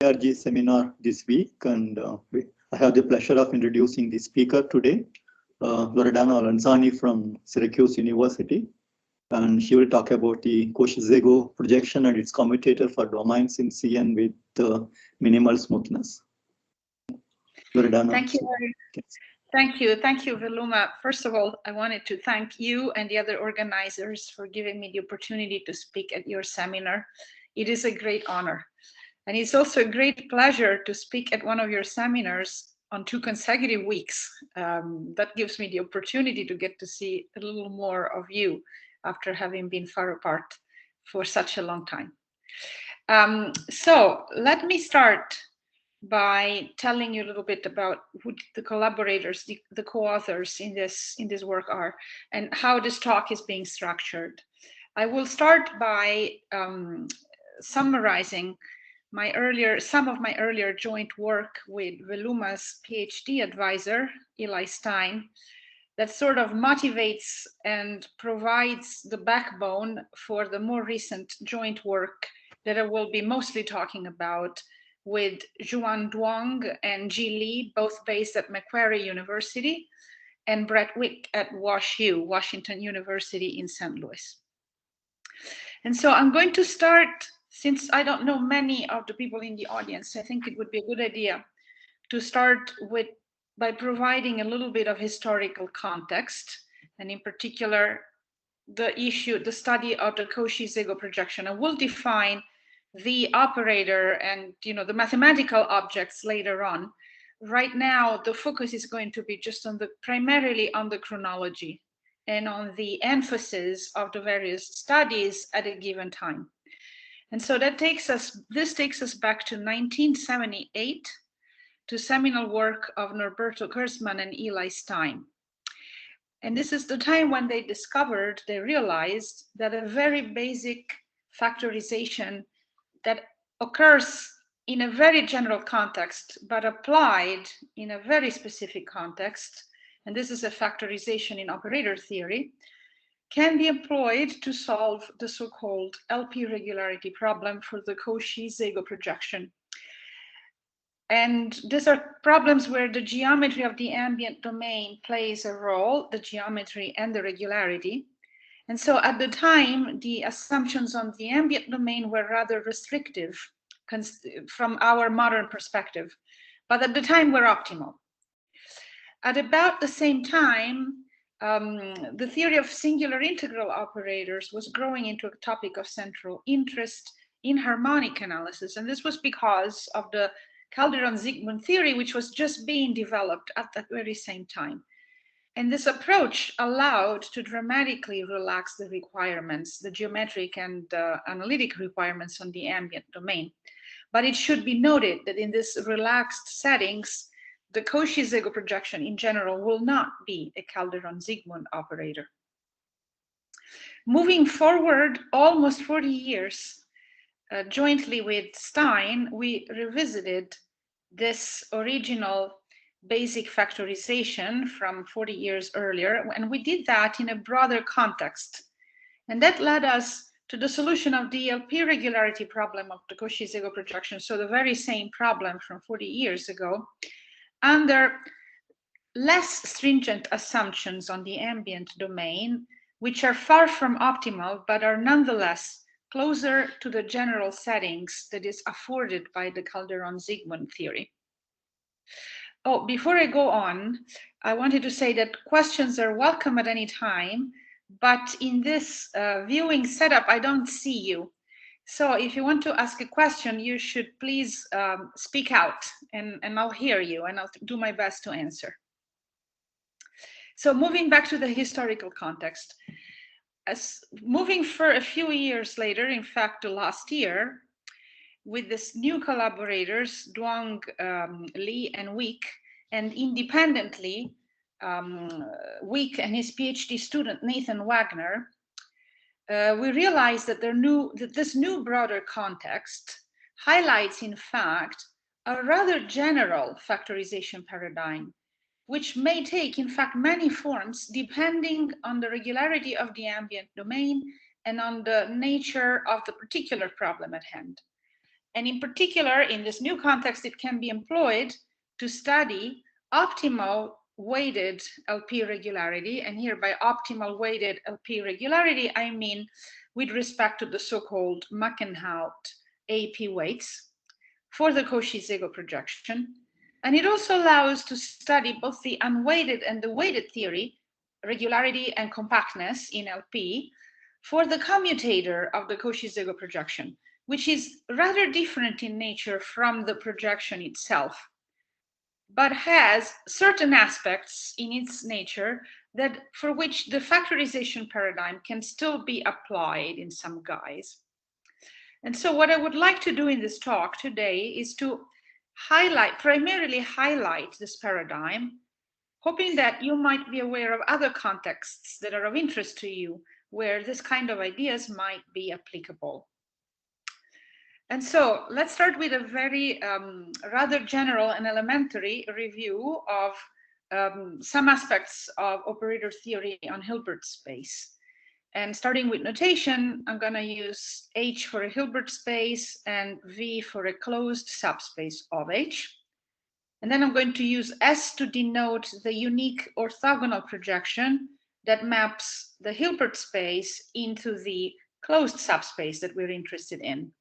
APRG seminar this week, and I have the pleasure of introducing the speaker today, Loredana Lanzani from Syracuse University, and she will talk about the Cauchy-Szego projection and its commutator for domains in CN with minimal smoothness. Loredana. Thank you. Thank you, Veluma. First of all, I wanted to thank you and the other organizers for giving me the opportunity to speak at your seminar. It is a great honor. And it's also a great pleasure to speak at one of your seminars on 2 consecutive weeks. That gives me the opportunity to get to see a little more of you after having been far apart for such a long time. So let me start by telling you a little bit about who the collaborators, the co-authors in this work are, and how this talk is being structured. I will start by summarizing some of my earlier joint work with Veluma's PhD advisor, Eli Stein, that sort of motivates and provides the backbone for the more recent joint work that I will be mostly talking about with Zhuan Duong and Ji Li, both based at Macquarie University, and Brett Wick at WashU, Washington University in St. Louis. And so I'm going to start, since I don't know many of the people in the audience, I think it would be a good idea to start by providing a little bit of historical context, and in particular, the study of the Cauchy-Szego projection. I will define the operator and the mathematical objects later on. Right now, the focus is going to be just primarily on the chronology and on the emphasis of the various studies at a given time. And so this takes us back to 1978, to seminal work of Norberto Kurzmann and Eli Stein. And this is the time when they realized that a very basic factorization that occurs in a very general context, but applied in a very specific context, and this is a factorization in operator theory, can be employed to solve the so-called LP regularity problem for the Cauchy-Szego projection. And these are problems where the geometry of the ambient domain plays a role, the geometry and the regularity. And so at the time, the assumptions on the ambient domain were rather restrictive from our modern perspective, but at the time were optimal. At about the same time, the theory of singular integral operators was growing into a topic of central interest in harmonic analysis. And this was because of the Calderon-Zygmunt theory, which was just being developed at that very same time. And this approach allowed to dramatically relax the requirements, the geometric and analytic requirements on the ambient domain. But it should be noted that in this relaxed settings, the Cauchy-Szego projection in general will not be a Calderon-Zygmunt operator. Moving forward almost 40 years, jointly with Stein, we revisited this original basic factorization from 40 years earlier, and we did that in a broader context. And that led us to the solution of the LP regularity problem of the Cauchy-Szego projection, so the very same problem from 40 years ago, under less stringent assumptions on the ambient domain, which are far from optimal, but are nonetheless closer to the general settings that is afforded by the Calderon-Zygmunt theory. Oh, before I go on, I wanted to say that questions are welcome at any time, but in this viewing setup, I don't see you. So if you want to ask a question, you should please speak out and I'll hear you and I'll do my best to answer. So moving back to the historical context, moving for a few years later, in fact, the last year, with this new collaborators, Duong, Li, and Wick, and independently, Wick and his PhD student, Nathan Wagner, we realized that this new broader context highlights, in fact, a rather general factorization paradigm, which may take, in fact, many forms depending on the regularity of the ambient domain and on the nature of the particular problem at hand. And in particular, in this new context, it can be employed to study optimal weighted LP regularity. And here by optimal weighted LP regularity, I mean with respect to the so-called Muckenhoupt AP weights for the Cauchy-Szego projection. And it also allows to study both the unweighted and the weighted theory, regularity and compactness in LP, for the commutator of the Cauchy-Szego projection, which is rather different in nature from the projection itself, but has certain aspects in its nature that for which the factorization paradigm can still be applied in some guise. And so what I would like to do in this talk today is to primarily highlight this paradigm, hoping that you might be aware of other contexts that are of interest to you, where this kind of ideas might be applicable. And so let's start with a very rather general and elementary review of some aspects of operator theory on Hilbert space. And starting with notation, I'm going to use H for a Hilbert space and V for a closed subspace of H. And then I'm going to use S to denote the unique orthogonal projection that maps the Hilbert space into the closed subspace that we're interested in.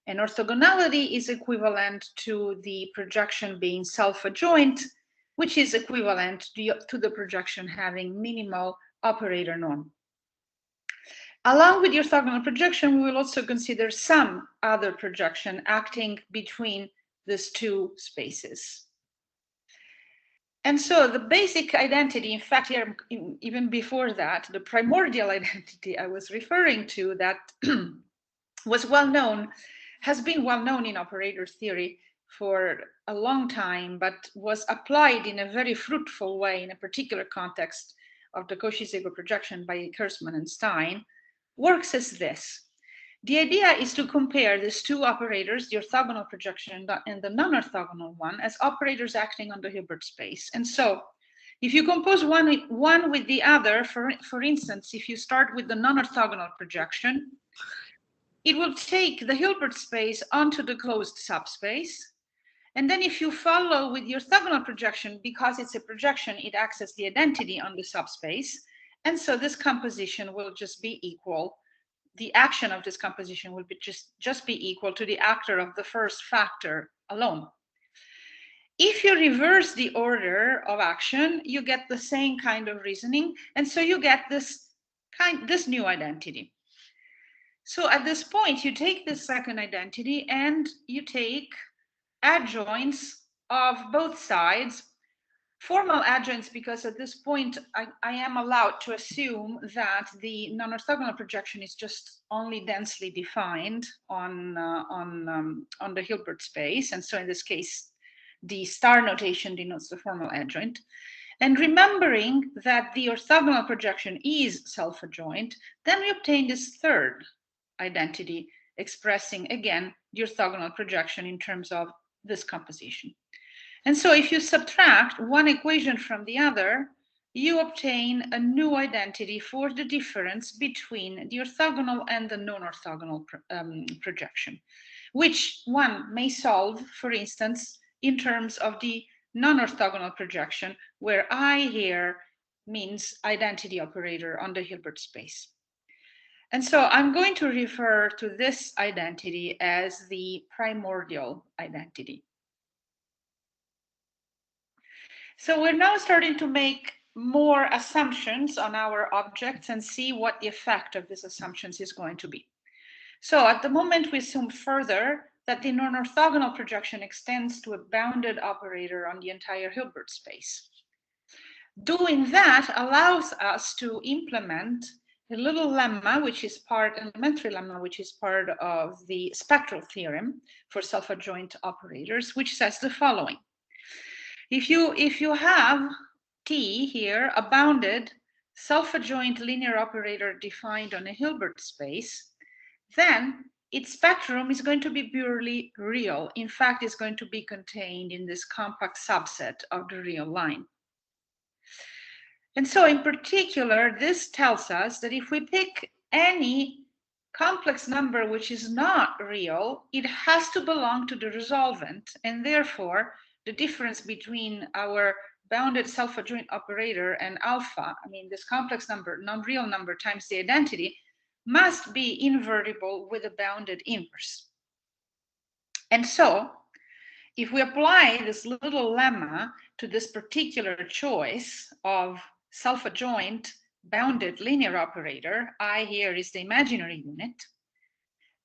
And orthogonality is equivalent to the projection being self-adjoint, which is equivalent to the projection having minimal operator norm. Along with the orthogonal projection, we will also consider some other projection acting between these two spaces. And so the basic identity, in fact, here, even before that, the primordial identity I was referring to that was well known, has been well known in operator theory for a long time, but was applied in a very fruitful way in a particular context of the Cauchy-Szego projection by Kurzmann and Stein, works as this. The idea is to compare these two operators, the orthogonal projection and the non-orthogonal one, as operators acting on the Hilbert space. And so if you compose one with the other, for instance, if you start with the non-orthogonal projection, it will take the Hilbert space onto the closed subspace. And then if you follow with the orthogonal projection, because it's a projection, it acts as the identity on the subspace. And so this composition will just be equal. The action of this composition will be just be equal to the actor of the first factor alone. If you reverse the order of action, you get the same kind of reasoning. And so you get this new identity. So at this point, you take this second identity and you take adjoints of both sides, formal adjoints, because at this point, I am allowed to assume that the non-orthogonal projection is just only densely defined on the Hilbert space. And so in this case, the star notation denotes the formal adjoint. And remembering that the orthogonal projection is self-adjoint, then we obtain this third identity expressing, again, the orthogonal projection in terms of this composition. And so if you subtract one equation from the other, you obtain a new identity for the difference between the orthogonal and the non-orthogonal projection, which one may solve, for instance, in terms of the non-orthogonal projection, where I here means identity operator on the Hilbert space. And so I'm going to refer to this identity as the primordial identity. So we're now starting to make more assumptions on our objects and see what the effect of these assumptions is going to be. So at the moment, we assume further that the non-orthogonal projection extends to a bounded operator on the entire Hilbert space. Doing that allows us to implement a little lemma, which is elementary lemma, which is part of the spectral theorem for self-adjoint operators, which says the following. If you have T here, a bounded self-adjoint linear operator defined on a Hilbert space, then its spectrum is going to be purely real. In fact, it's going to be contained in this compact subset of the real line. And so in particular, this tells us that if we pick any complex number which is not real, it has to belong to the resolvent, and therefore the difference between our bounded self-adjoint operator and alpha, I mean this complex number, non-real number times the identity, must be invertible with a bounded inverse. And so if we apply this little lemma to this particular choice of self-adjoint bounded linear operator, I here is the imaginary unit,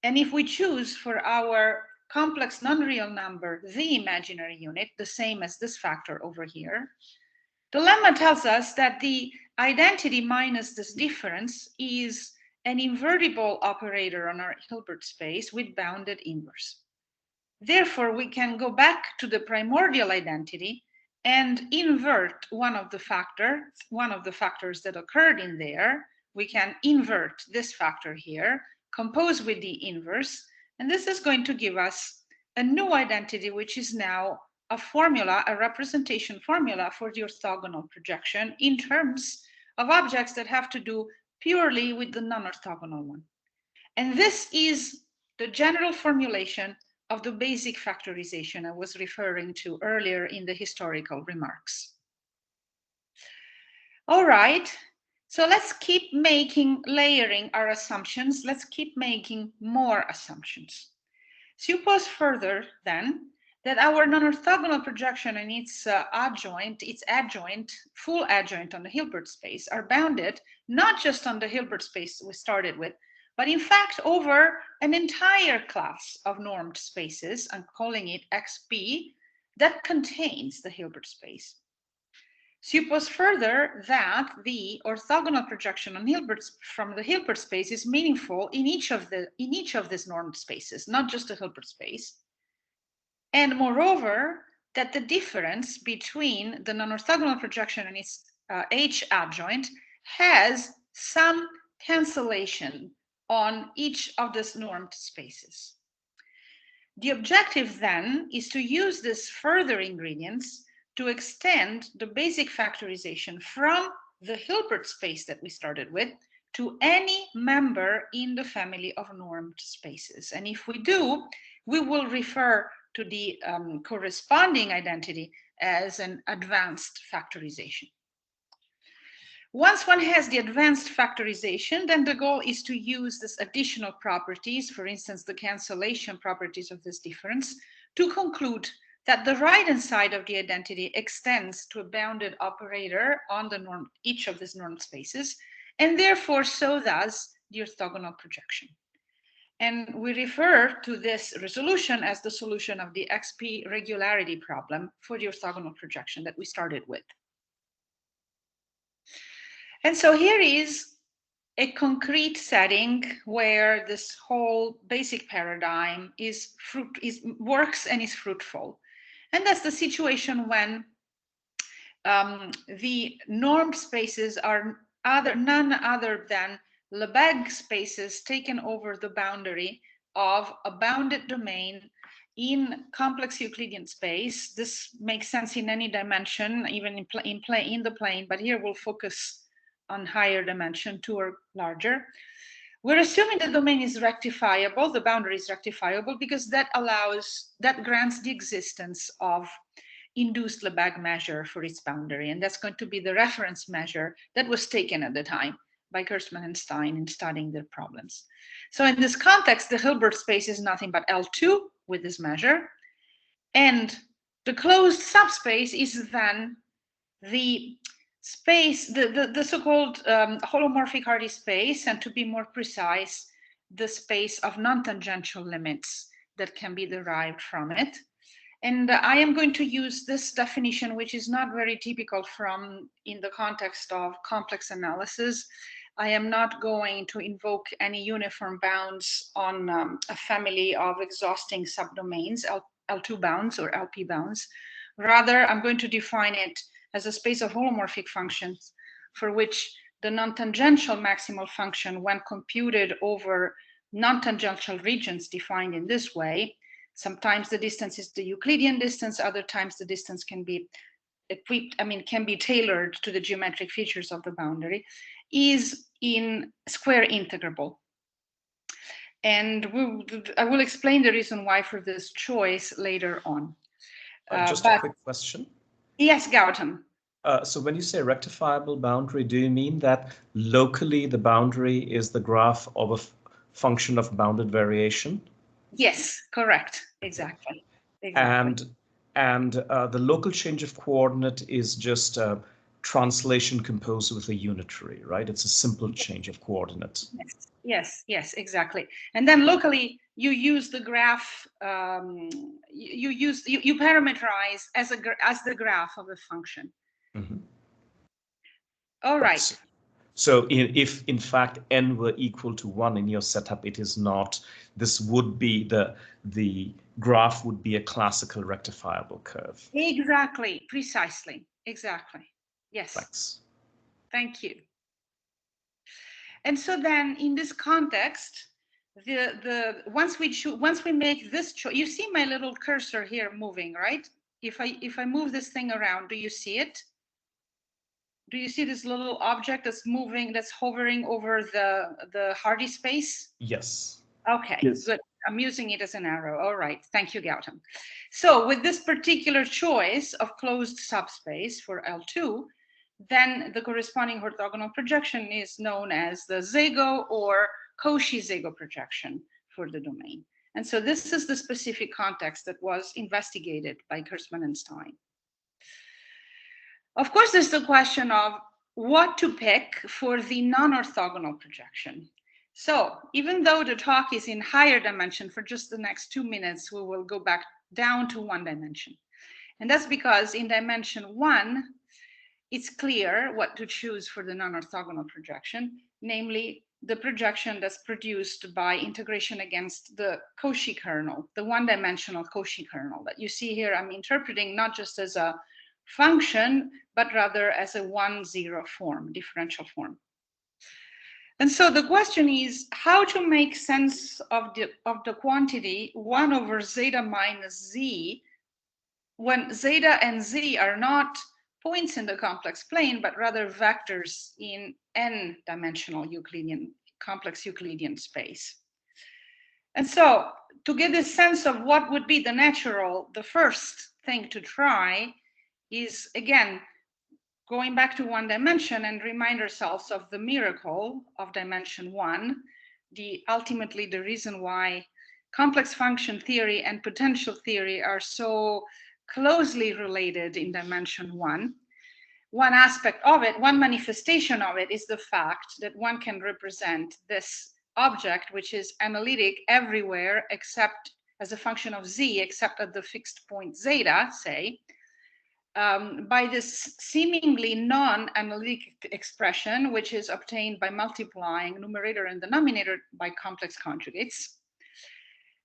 and if we choose for our complex non-real number the imaginary unit, the same as this factor over here, the lemma tells us that the identity minus this difference is an invertible operator on our Hilbert space with bounded inverse. Therefore, we can go back to the primordial identity and invert one of the factors that occurred in there. We can invert this factor here, compose with the inverse, and this is going to give us a new identity, which is now a formula, a representation formula for the orthogonal projection in terms of objects that have to do purely with the non-orthogonal one. And this is the general formulation of the basic factorization I was referring to earlier in the historical remarks. All right, so let's keep layering our assumptions. Let's keep making more assumptions. Suppose further then that our non-orthogonal projection and its adjoint, full adjoint on the Hilbert space are bounded not just on the Hilbert space we started with, but in fact over an entire class of normed spaces, I'm calling it XP, that contains the Hilbert space. Suppose further that the orthogonal projection on from the Hilbert space is meaningful in each of these normed spaces, not just the Hilbert space. And moreover, that the difference between the non-orthogonal projection and its H adjoint has some cancellation on each of these normed spaces. The objective then is to use these further ingredients to extend the basic factorization from the Hilbert space that we started with to any member in the family of normed spaces. And if we do, we will refer to the corresponding identity as an advanced factorization. Once one has the advanced factorization, then the goal is to use these additional properties, for instance, the cancellation properties of this difference, to conclude that the right-hand side of the identity extends to a bounded operator on the norm, each of these normed spaces, and therefore so does the orthogonal projection. And we refer to this resolution as the solution of the XP regularity problem for the orthogonal projection that we started with. And so here is a concrete setting where this whole basic paradigm works and is fruitful. And that's the situation when the normed spaces are none other than Lebesgue spaces taken over the boundary of a bounded domain in complex Euclidean space. This makes sense in any dimension, even in the plane, but here we'll focus on higher dimension, 2 or larger. We're assuming the domain is rectifiable, the boundary is rectifiable, because that grants the existence of induced Lebesgue measure for its boundary. And that's going to be the reference measure that was taken at the time by Kurtzman and Stein in studying their problems. So in this context, the Hilbert space is nothing but L2 with this measure. And the closed subspace is then the space, the so-called holomorphic Hardy space, and to be more precise, the space of non-tangential limits that can be derived from it. And I am going to use this definition, which is not very typical in the context of complex analysis. I am not going to invoke any uniform bounds on a family of exhausting subdomains, L2 bounds or LP bounds. Rather, I'm going to define it as a space of holomorphic functions for which the non-tangential maximal function, when computed over non-tangential regions defined in this way, sometimes the distance is the Euclidean distance, other times the distance can be tailored to the geometric features of the boundary, is in square integrable. And I will explain the reason why for this choice later on. Just a quick question. Yes, Gautam. So when you say rectifiable boundary, do you mean that locally the boundary is the graph of a function of bounded variation? Yes, correct. Exactly. Exactly. And the local change of coordinate is just a translation composed with a unitary, right? It's a simple change of coordinate. Yes, exactly. And then locally, you use the graph. You parameterize as the graph of a function. Mm-hmm. All right. So if in fact n were equal to 1 in your setup, it is not. This would be the graph would be a classical rectifiable curve. Exactly, precisely, exactly. Yes. Thanks. Thank you. And so then, in this context, once we make this choice, you see my little cursor here moving, right? If I move this thing around, do you see it? Do you see this little object that's moving, that's hovering over the Hardy space? Yes. Okay, yes. Good. I'm using it as an arrow. All right, thank you, Gautam. So with this particular choice of closed subspace for L2, then the corresponding orthogonal projection is known as the Szegö or Cauchy-Szego projection for the domain. And so this is the specific context that was investigated by Kurzmann and Stein. Of course, there's the question of what to pick for the non-orthogonal projection. So even though the talk is in higher dimension, for just the next 2 minutes, we will go back down to 1 dimension. And that's because in dimension 1, it's clear what to choose for the non-orthogonal projection, namely the projection that's produced by integration against the Cauchy kernel, the one-dimensional Cauchy kernel that you see here. I'm interpreting not just as a function, but rather as a 1-0 form, differential form. And so the question is how to make sense of the quantity 1 over zeta minus z when zeta and z are not points in the complex plane, but rather vectors in n-dimensional Euclidean, complex Euclidean space. And so to get a sense of what would be the first thing to try is, again, going back to 1 dimension and remind ourselves of the miracle of dimension 1, ultimately the reason why complex function theory and potential theory are so closely related in dimension 1. One aspect of it, one manifestation of it, is the fact that one can represent this object, which is analytic everywhere except as a function of z, except at the fixed point zeta, say, by this seemingly non-analytic expression, which is obtained by multiplying numerator and denominator by complex conjugates.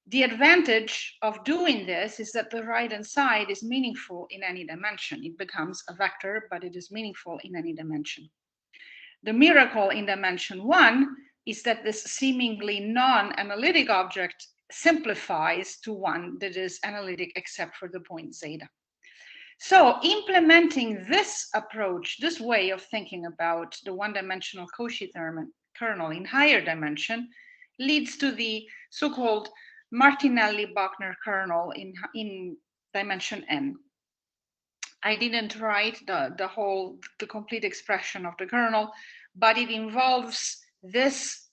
The advantage of doing this is that the right-hand side is meaningful in any dimension. It becomes a vector, but it is meaningful in any dimension. The miracle in dimension 1 is that this seemingly non-analytic object simplifies to one that is analytic except for the point zeta. So implementing this approach, this way of thinking about the one-dimensional Cauchy kernel in higher dimension leads to the so-called Martinelli-Buchner kernel in dimension n. I didn't write the complete expression of the kernel, but it involves this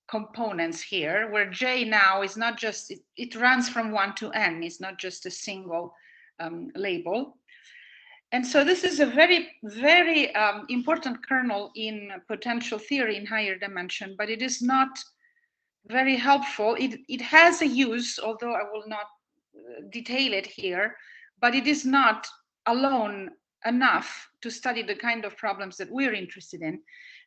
components here, where J now is not just, it runs from 1 to n, it's not just a single label. And so this is a very, very important kernel in potential theory in higher dimension, but it is not very helpful. It has a use, although I will not detail it here, but it is not alone enough to study the kind of problems that we're interested in.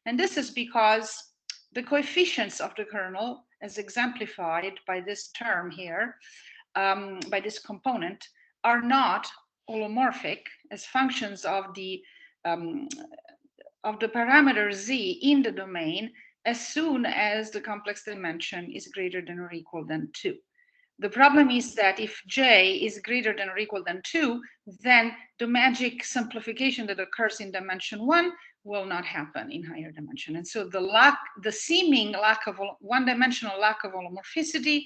And this is because the coefficients of the kernel, as exemplified by this term here, by this component, are not holomorphic as functions of the parameter z in the domain as soon as the complex dimension is greater than or equal than 2. The problem is that if J is greater than or equal than 2, then the magic simplification that occurs in dimension 1 will not happen in higher dimension. And so the seeming lack of one-dimensional lack of holomorphicity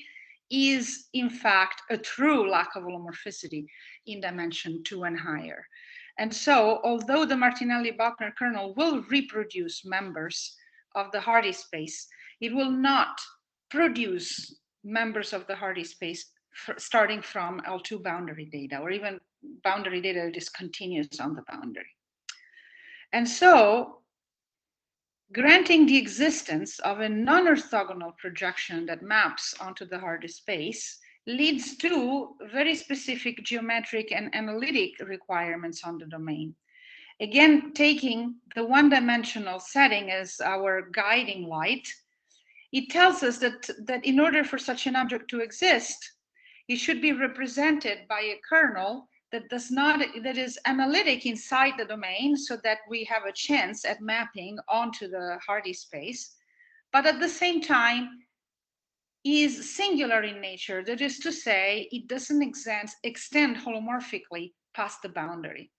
is in fact a true lack of holomorphicity in dimension 2 and higher. And so although the Martinelli-Bochner kernel will reproduce members of the Hardy space, it will not produce members of the Hardy space starting from L2 boundary data, or even boundary data that is continuous on the boundary. And so, granting the existence of a non-orthogonal projection that maps onto the Hardy space leads to very specific geometric and analytic requirements on the domain. Again, taking the one-dimensional setting as our guiding light, it tells us that in order for such an object to exist, it should be represented by a kernel that is analytic inside the domain, so that we have a chance at mapping onto the Hardy space, but at the same time is singular in nature. That is to say, it doesn't extend holomorphically past the boundary.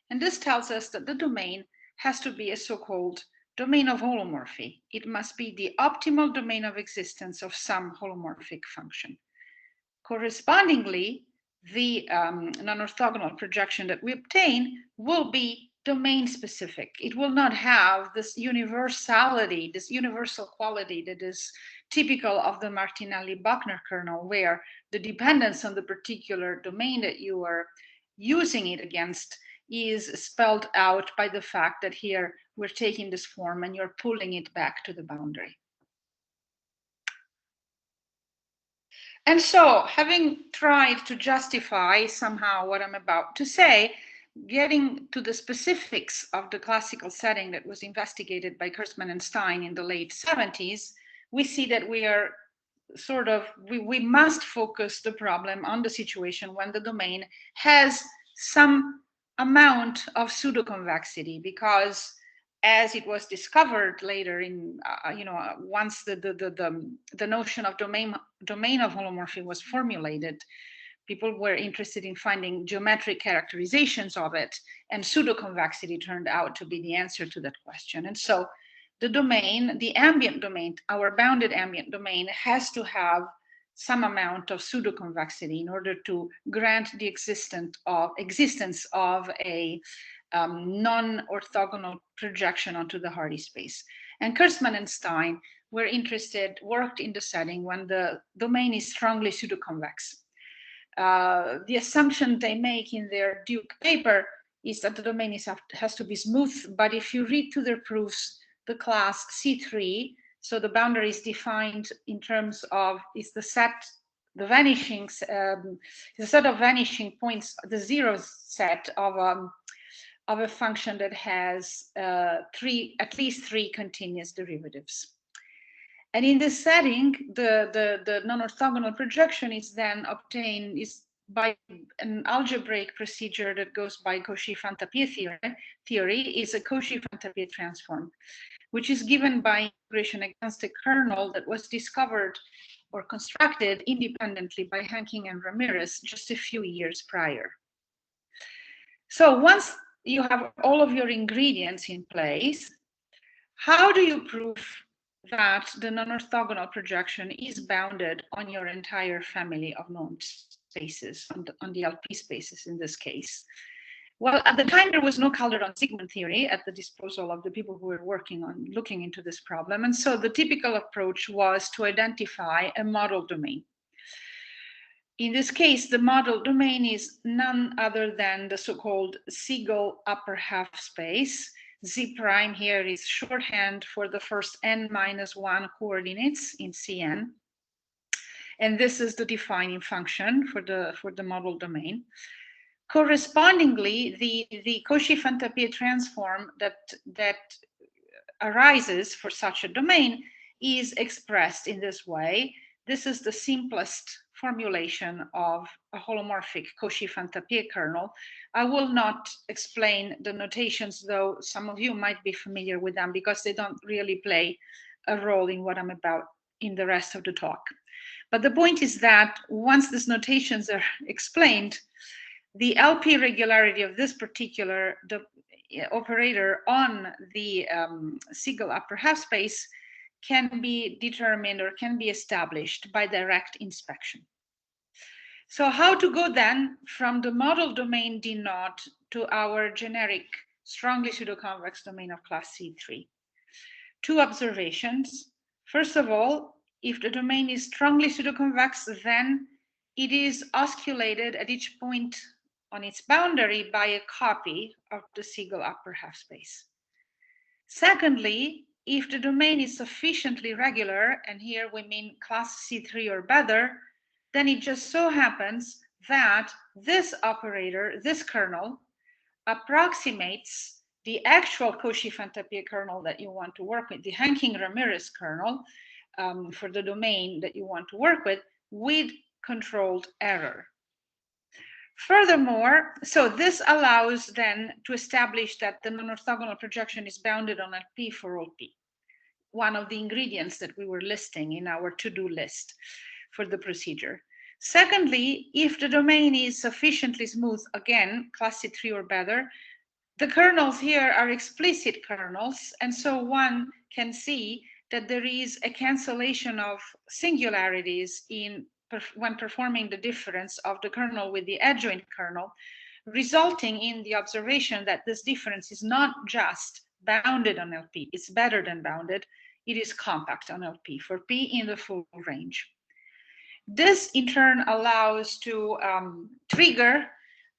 And this tells us that the domain has to be a so-called domain of holomorphy. It must be the optimal domain of existence of some holomorphic function. Correspondingly, the non-orthogonal projection that we obtain will be domain specific. It will not have this universality, this universal quality that is typical of the Martinelli-Bochner kernel, where the dependence on the particular domain that you are using it against is spelled out by the fact that here we're taking this form and you're pulling it back to the boundary. And so, having tried to justify somehow what I'm about to say, getting to the specifics of the classical setting that was investigated by Kurtzman and Stein in the late 70s, we see that we are we must focus the problem on the situation when the domain has some amount of pseudoconvexity, because as it was discovered later in, once the notion of domain of holomorphy was formulated, people were interested in finding geometric characterizations of it, and pseudoconvexity turned out to be the answer to that question. And so the domain, the ambient domain, our bounded ambient domain, has to have some amount of pseudoconvexity in order to grant the existence of a non-orthogonal projection onto the Hardy space. And Kurtzman and Stein worked in the setting when the domain is strongly pseudoconvex. The assumption they make in their Duke paper is that the domain has to be smooth, but if you read to their proofs, the class C3, so the boundary is defined in terms of the set of vanishing points, the zero set of a function that has at least three continuous derivatives. And in this setting, the non-orthogonal projection is then obtained by an algebraic procedure that goes by Cauchy-Szego theory, is a Cauchy-Szego transform, which is given by integration against a kernel that was discovered or constructed independently by Hanking and Ramirez just a few years prior. So once you have all of your ingredients in place, how do you prove that the non-orthogonal projection is bounded on your entire family of known spaces, on the LP spaces in this case? Well, at the time, there was no Calderon-Zygmunt theory at the disposal of the people who were working on looking into this problem. And so the typical approach was to identify a model domain. In this case, the model domain is none other than the so-called Szegö upper half space. Z prime here is shorthand for the first n-1 coordinates in Cn. And this is the defining function for the model domain. Correspondingly, the Cauchy-Szego transform that arises for such a domain is expressed in this way. This is the simplest formulation of a holomorphic Cauchy-Szego kernel. I will not explain the notations, though some of you might be familiar with them because they don't really play a role in what I'm about in the rest of the talk. But the point is that once these notations are explained, the LP regularity of this particular operator on the Szegö upper half space can be determined or can be established by direct inspection. So how to go then from the model domain D0 to our generic strongly pseudoconvex domain of class C3? Two observations. First of all, if the domain is strongly pseudoconvex, then it is osculated at each point on its boundary by a copy of the Szegö upper half space. Secondly, if the domain is sufficiently regular, and here we mean class C3 or better, then it just so happens that this operator, this kernel, approximates the actual Cauchy-Szego kernel that you want to work with, the Hanking-Ramirez kernel for the domain that you want to work with controlled error. Furthermore, so this allows then to establish that the non-orthogonal projection is bounded on LP for all P, one of the ingredients that we were listing in our to-do list for the procedure. Secondly, if the domain is sufficiently smooth, again, class C3 or better, the kernels here are explicit kernels, and so one can see that there is a cancellation of singularities when performing the difference of the kernel with the adjoint kernel, resulting in the observation that this difference is not just bounded on LP, it's better than bounded, it is compact on LP for P in the full range. This in turn allows to trigger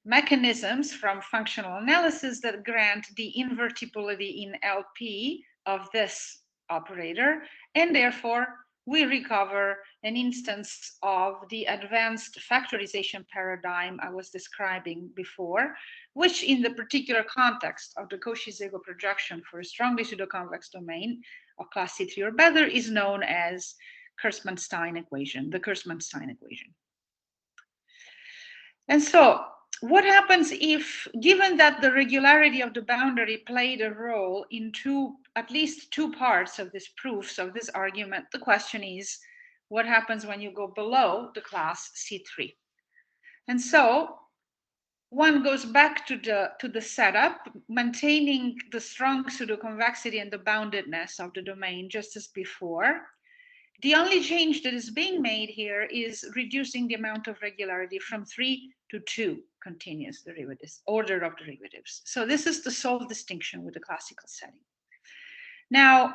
mechanisms from functional analysis that grant the invertibility in LP of this operator, and therefore we recover an instance of the advanced factorization paradigm I was describing before, which in the particular context of the Cauchy-Szego projection for a strongly pseudoconvex domain of class C3 or better is known as Kurzmann-Stein equation, the Kurzmann-Stein equation. And so what happens if, given that the regularity of the boundary played a role in at least two parts of this proofs of this argument, the question is, what happens when you go below the class C3? And so one goes back to the setup, maintaining the strong pseudoconvexity and the boundedness of the domain just as before. The only change that is being made here is reducing the amount of regularity from 3 to 2 continuous derivatives, order of derivatives. So this is the sole distinction with the classical setting. Now,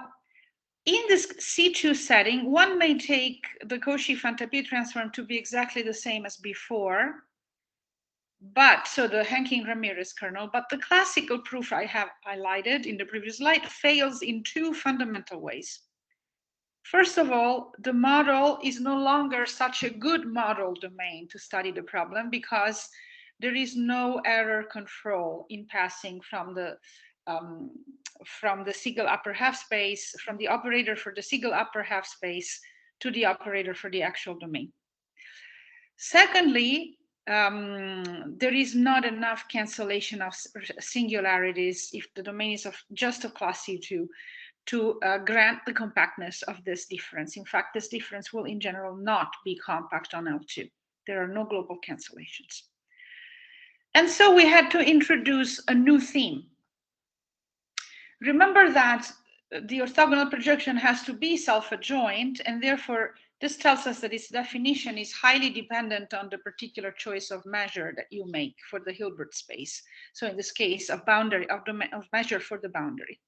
in this C2 setting, one may take the Cauchy-Fantapi transform to be exactly the same as before, but so the Hanking-Ramirez kernel, but the classical proof I have highlighted in the previous slide fails in two fundamental ways. First of all, the model is no longer such a good model domain to study the problem because there is no error control in passing from the Szegö upper half space, from the operator for the Szegö upper half space to the operator for the actual domain. Secondly, there is not enough cancellation of singularities if the domain is just of class C2 to grant the compactness of this difference. In fact, this difference will in general not be compact on L2. There are no global cancellations. And so we had to introduce a new theme. Remember that the orthogonal projection has to be self-adjoint, and therefore this tells us that its definition is highly dependent on the particular choice of measure that you make for the Hilbert space. So in this case, a boundary of measure for the boundary.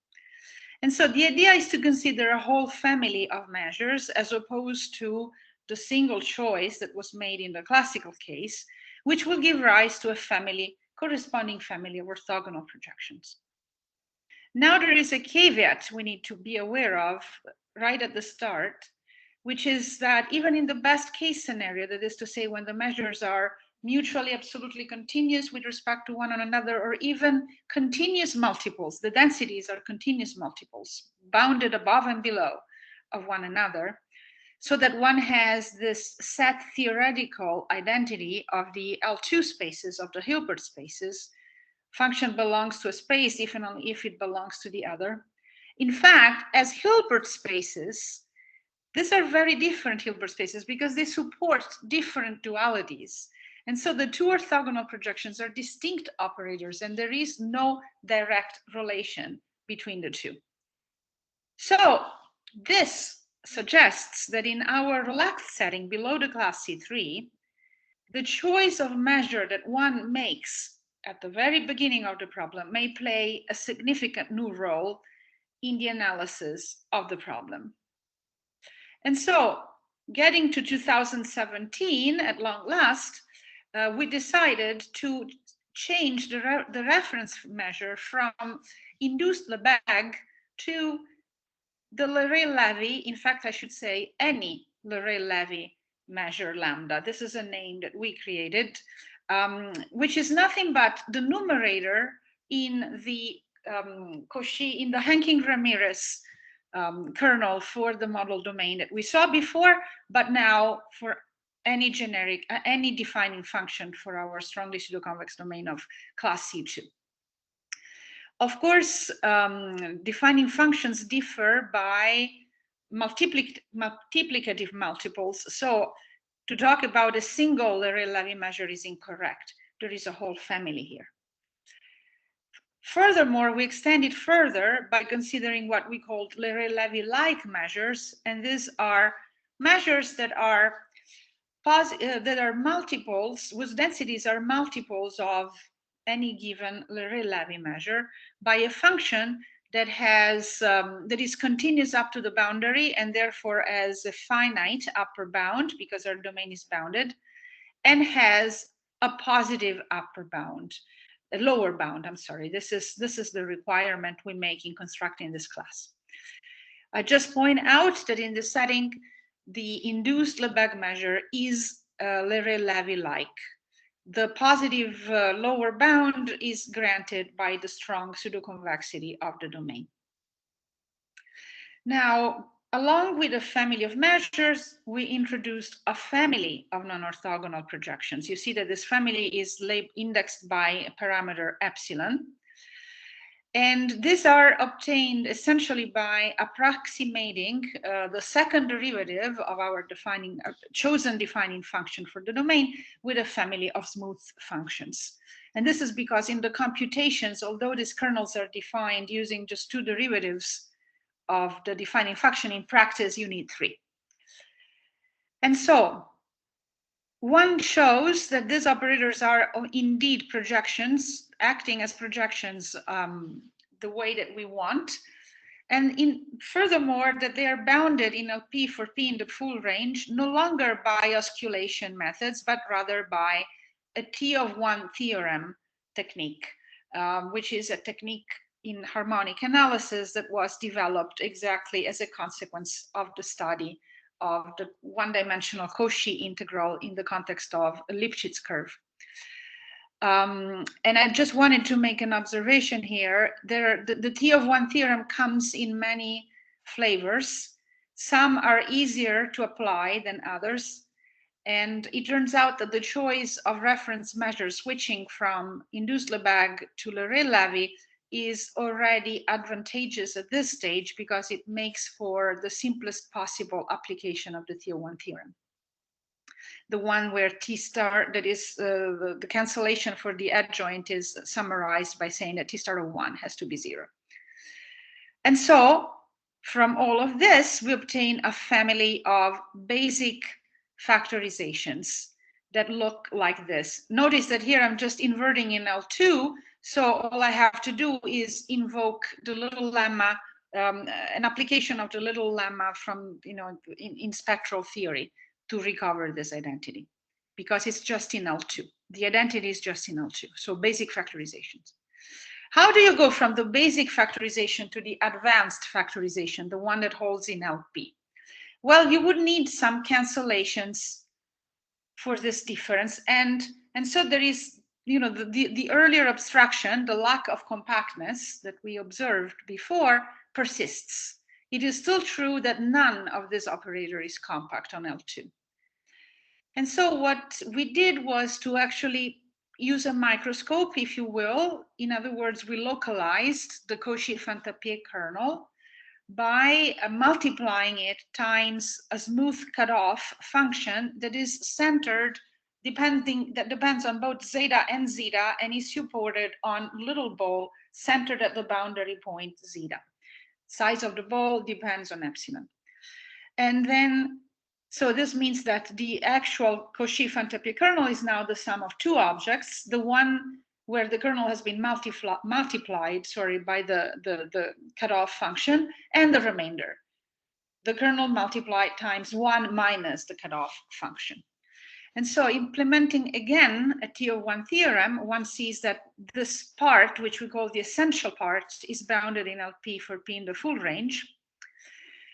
And so the idea is to consider a whole family of measures as opposed to the single choice that was made in the classical case, which will give rise to a corresponding family of orthogonal projections. Now there is a caveat we need to be aware of right at the start, which is that even in the best case scenario, that is to say when the measures are mutually absolutely continuous with respect to one another, or even continuous multiples, the densities are continuous multiples, bounded above and below of one another, so that one has this set theoretical identity of the L2 spaces of the Hilbert spaces. Function belongs to a space if and only if it belongs to the other. In fact, as Hilbert spaces, these are very different Hilbert spaces because they support different dualities. And so the two orthogonal projections are distinct operators, and there is no direct relation between the two. So this suggests that in our relaxed setting below the class C3, the choice of measure that one makes at the very beginning of the problem may play a significant new role in the analysis of the problem. And so, getting to 2017, at long last, we decided to change the reference measure from induced Lebesgue to the Leray-Levy. In fact, I should say any Leray-Levy measure lambda. This is a name that we created, which is nothing but the numerator in the in the Hanking-Ramirez kernel for the model domain that we saw before, but now for any generic, any defining function for our strongly pseudoconvex domain of class C2. Of course, defining functions differ by multiplicative multiples. So to talk about a single Leray-Levy measure is incorrect. There is a whole family here. Furthermore, we extend it further by considering what we call Leray-Levy-like measures, and these are measures that are multiples, whose densities are multiples of any given Leray-Levy measure by a function that has that is continuous up to the boundary and therefore has a finite upper bound because our domain is bounded, and has a positive upper bound. A lower bound, I'm sorry. This is the requirement we make in constructing this class. I just point out that in the setting, the induced Lebesgue measure is Leray-Levy-like. The positive lower bound is granted by the strong pseudoconvexity of the domain. Now, along with a family of measures, we introduced a family of non-orthogonal projections. You see that this family is indexed by a parameter epsilon. And these are obtained essentially by approximating the second derivative of our chosen defining function for the domain with a family of smooth functions. And this is because in the computations, although these kernels are defined using just two derivatives of the defining function, in practice you need three. And so one shows that these operators are indeed projections, acting as projections the way that we want. And furthermore, that they are bounded in LP for P in the full range, no longer by osculation methods, but rather by a T of one theorem technique, which is a technique in harmonic analysis that was developed exactly as a consequence of the study of the one-dimensional Cauchy integral in the context of a Lipschitz curve. And I just wanted to make an observation here. The T of one theorem comes in many flavors. Some are easier to apply than others. And it turns out that the choice of reference measures switching from induced Lebesgue to Leray-Levy is already advantageous at this stage because it makes for the simplest possible application of the T of one theorem. The one where T star, that is the cancellation for the adjoint, is summarized by saying that T star of 1 has to be 0. And so from all of this, we obtain a family of basic factorizations that look like this. Notice that here I'm just inverting in L2. So all I have to do is invoke the little lemma, an application of the little lemma from, in spectral theory to recover this identity, because it's just in L2. The identity is just in L2. So basic factorizations. How do you go from the basic factorization to the advanced factorization, the one that holds in LP? Well, you would need some cancellations for this difference. And so there is, the earlier abstraction, the lack of compactness that we observed before persists. It is still true that none of this operator is compact on L2. And so what we did was to actually use a microscope, if you will. In other words, we localized the Cauchy-Szego kernel by multiplying it times a smooth cutoff function that is centered that depends on both zeta and zeta and is supported on little ball centered at the boundary point zeta. Size of the ball depends on epsilon. And then, so this means that the actual Cauchy-Szego kernel is now the sum of two objects, the one where the kernel has been multiplied by the cutoff function, and the remainder. The kernel multiplied times 1 minus the cutoff function. And so implementing again a T(1) theorem, one sees that this part, which we call the essential part, is bounded in LP for P in the full range.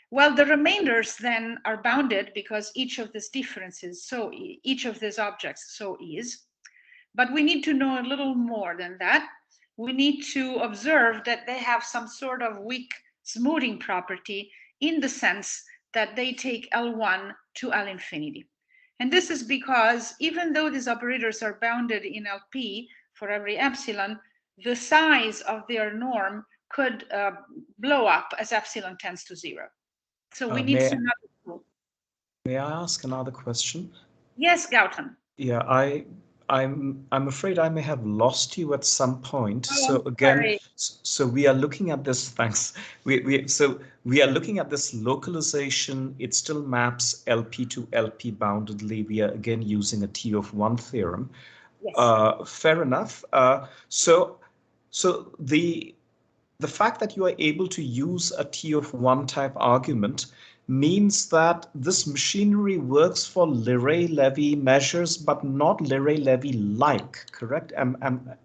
Well, the remainders then are bounded because each of these differences, so each of these objects, so is. But we need to know a little more than that. We need to observe that they have some sort of weak smoothing property in the sense that they take L1 to L infinity. And this is because even though these operators are bounded in LP for every epsilon, the size of their norm could blow up as epsilon tends to 0. So we need to know. May I ask another question? Yes, Gautam. Yeah, I'm afraid I may have lost you at some point. Oh, so again, sorry. so we are looking at this. Thanks. So we are looking at this localization. It still maps LP to LP boundedly. We are again using a T(1) theorem. Yes. Fair enough. So the fact that you are able to use a T(1) type argument means that this machinery works for Leray-Levy measures, but not Leray-Levy-like, correct?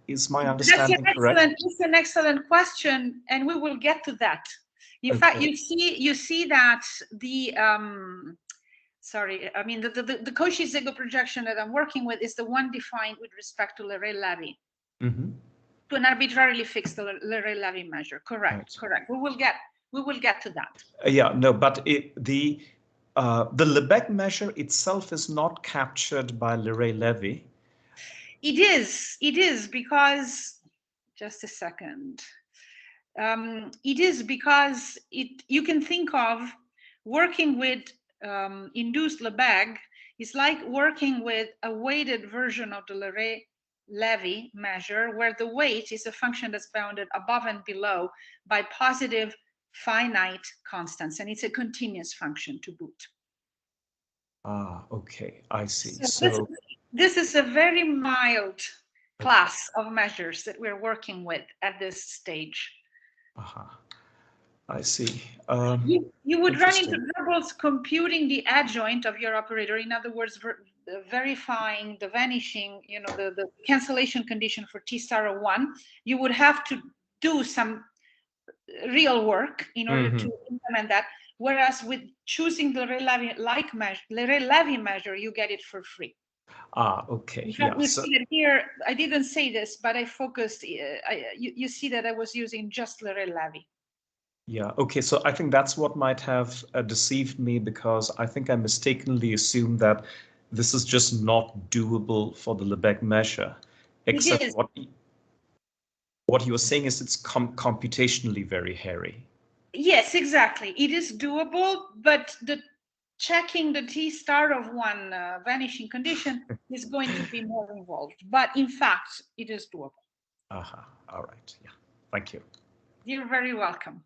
Is my understanding correct? It's an excellent question, and we will get to that. In fact, you see that the the Cauchy-Szego projection that I'm working with is the one defined with respect to Leray-Levy. To an arbitrarily fixed Leray-Levy measure. Correct, right. Correct. We will get to that. Yeah, no, but the Lebesgue measure itself is not captured by Leray-Levy. It is because, just a second. It is because you can think of working with induced Lebesgue is like working with a weighted version of the Leray-Levy measure, where the weight is a function that's bounded above and below by positive finite constants, and it's a continuous function to boot. Ah, okay, I see. So this is a very mild class of measures that we're working with at this stage. I see. You would run into troubles computing the adjoint of your operator. In other words, verifying the vanishing, the cancellation condition for T star of 1. You would have to do some real work in order to implement that. Whereas with choosing the Leray-Levy measure, you get it for free. Ah, okay. In fact, see that here, I didn't say this, but I focused, you see that I was using just Leray-Levy. Yeah, okay, so I think that's what might have deceived me, because I think I mistakenly assumed that this is just not doable for the Lebesgue measure, except what you were saying is it's computationally very hairy. Yes, exactly. It is doable, but checking the T star of 1 vanishing condition is going to be more involved. But in fact, it is doable. All right. Yeah. Thank you. You're very welcome.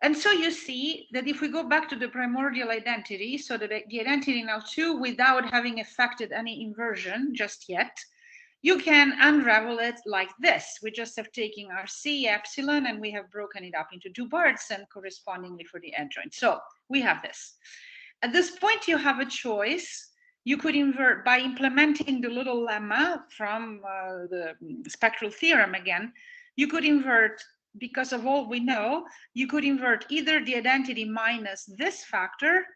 And so you see that if we go back to the primordial identity, so that the identity in L2 without having affected any inversion just yet, you can unravel it like this. We just have taken our C epsilon and we have broken it up into 2 parts and correspondingly for the adjoint. So we have this. At this point, you have a choice. You could invert by implementing the little lemma from the spectral theorem again. You could invert, because of all we know, you could invert either the identity minus this factor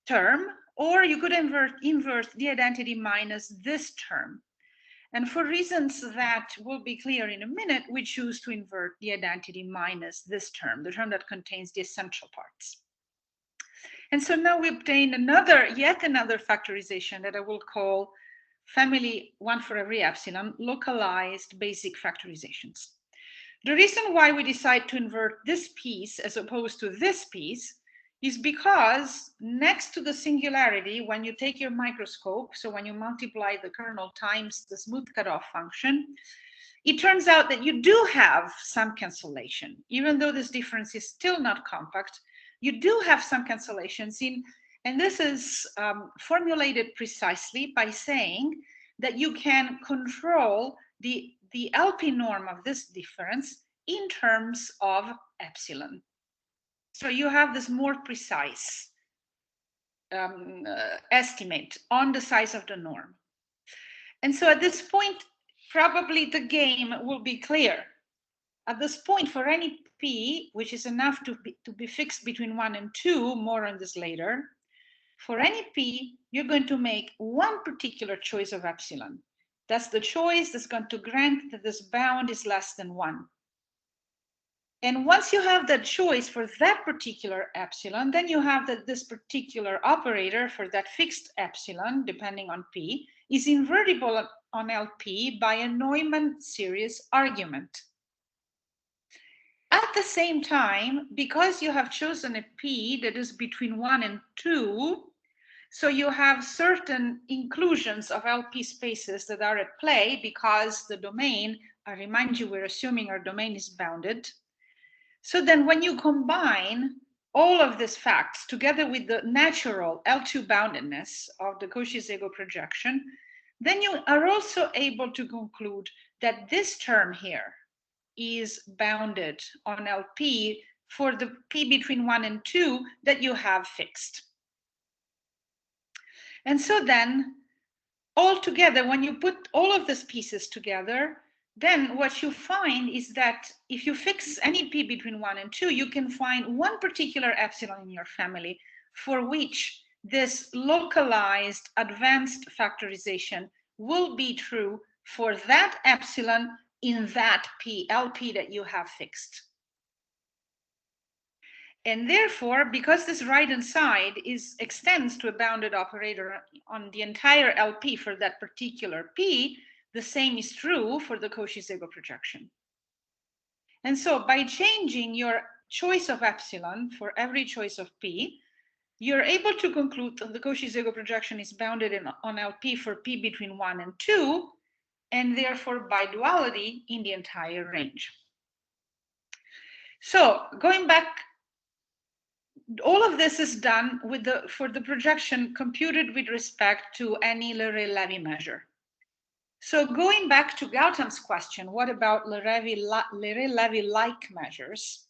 term, or you could invert the identity minus this term. And for reasons that will be clear in a minute, we choose to invert the identity minus this term, the term that contains the essential parts. And so now we obtain yet another factorization that I will call family 1 for every epsilon, localized basic factorizations. The reason why we decide to invert this piece as opposed to this piece is because next to the singularity, when you take your microscope, so when you multiply the kernel times the smooth cutoff function, it turns out that you do have some cancellation. Even though this difference is still not compact, you do have some cancellations in, and this is formulated precisely by saying that you can control the LP norm of this difference in terms of epsilon. So you have this more precise estimate on the size of the norm. And so at this point, probably the game will be clear. At this point, for any p, which is enough to be fixed between 1 and 2, more on this later, for any p, you're going to make one particular choice of epsilon. That's the choice that's going to grant that this bound is less than 1. And once you have that choice for that particular epsilon, then you have that this particular operator for that fixed epsilon, depending on p, is invertible on LP by a Neumann series argument. At the same time, because you have chosen a p that is between 1 and 2, so you have certain inclusions of LP spaces that are at play because the domain, I remind you, we're assuming our domain is bounded. So then when you combine all of these facts together with the natural L2 boundedness of the Cauchy-Szego projection, then you are also able to conclude that this term here is bounded on LP for the p between 1 and 2 that you have fixed. And so then all together, when you put all of these pieces together, then what you find is that if you fix any p between 1 and 2, you can find one particular epsilon in your family for which this localized advanced factorization will be true for that epsilon in that p, LP that you have fixed. And therefore, because this right-hand side extends to a bounded operator on the entire LP for that particular p, the same is true for the Cauchy-Szego projection. And so by changing your choice of epsilon for every choice of p, you're able to conclude that the Cauchy-Szego projection is bounded on LP for p between 1 and 2, and therefore by duality in the entire range. So going back, all of this is done for the projection computed with respect to any Leray-Levy measure. So going back to Gautam's question, what about Leray-Levy-like measures?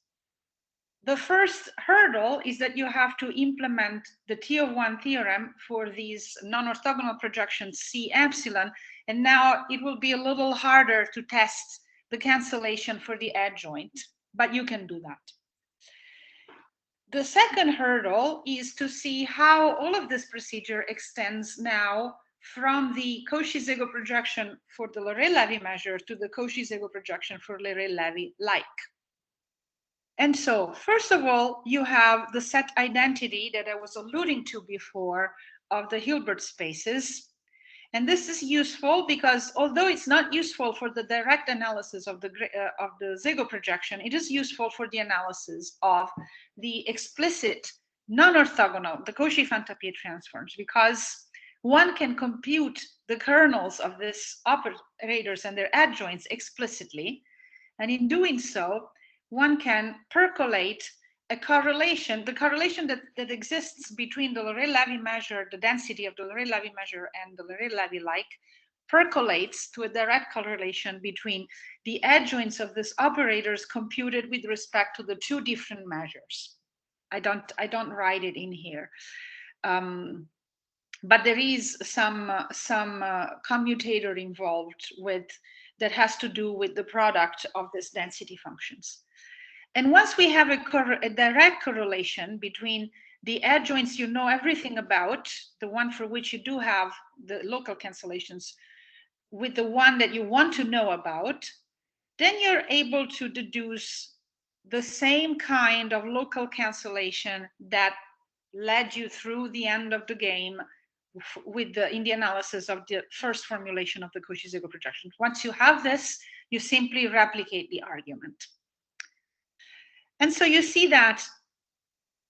The first hurdle is that you have to implement the T of 1 theorem for these non-orthogonal projections C epsilon, and now it will be a little harder to test the cancellation for the adjoint, but you can do that. The second hurdle is to see how all of this procedure extends now from the Cauchy-Szego projection for the Leray-Levy measure to the Cauchy-Szego projection for Leray-Levy-like. And so, first of all, you have the set identity that I was alluding to before of the Hilbert spaces. And this is useful because although it's not useful for the direct analysis of the Szego projection, it is useful for the analysis of the explicit non-orthogonal, the Cauchy-Fantapié transforms, because one can compute the kernels of these operators and their adjoints explicitly. And in doing so, one can percolate a correlation, the correlation that exists between the Leray-Levy measure, the density of the Leray-Levy measure and the Leray-Levy-like, percolates to a direct correlation between the adjoints of these operators computed with respect to the two different measures. I don't write it in here. But there is some commutator involved that has to do with the product of these density functions. And once we have a direct correlation between the adjoints you know everything about, the one for which you do have the local cancellations, with the one that you want to know about, then you're able to deduce the same kind of local cancellation that led you through the end of the game in the analysis of the first formulation of the Cauchy-Szego projection. Once you have this, you simply replicate the argument. And so you see that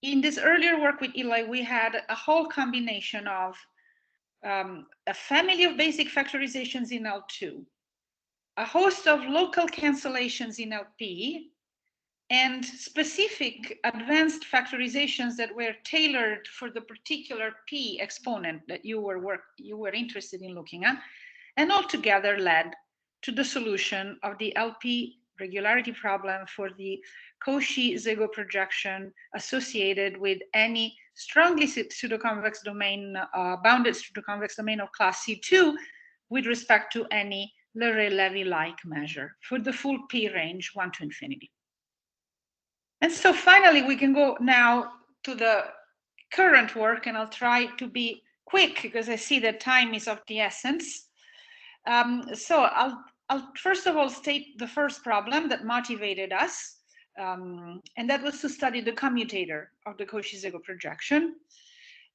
in this earlier work with Eli, we had a whole combination of a family of basic factorizations in L2, a host of local cancellations in LP, and specific advanced factorizations that were tailored for the particular P exponent that you were interested in looking at, and altogether led to the solution of the LP regularity problem for the Cauchy-Szego projection associated with any strongly pseudoconvex domain, bounded pseudoconvex domain of class C2 with respect to any Leray-Levy-like measure for the full P range 1 to infinity. And so finally, we can go now to the current work, and I'll try to be quick because I see that time is of the essence. So I'll first of all state the first problem that motivated us, and that was to study the commutator of the Cauchy-Szego projection.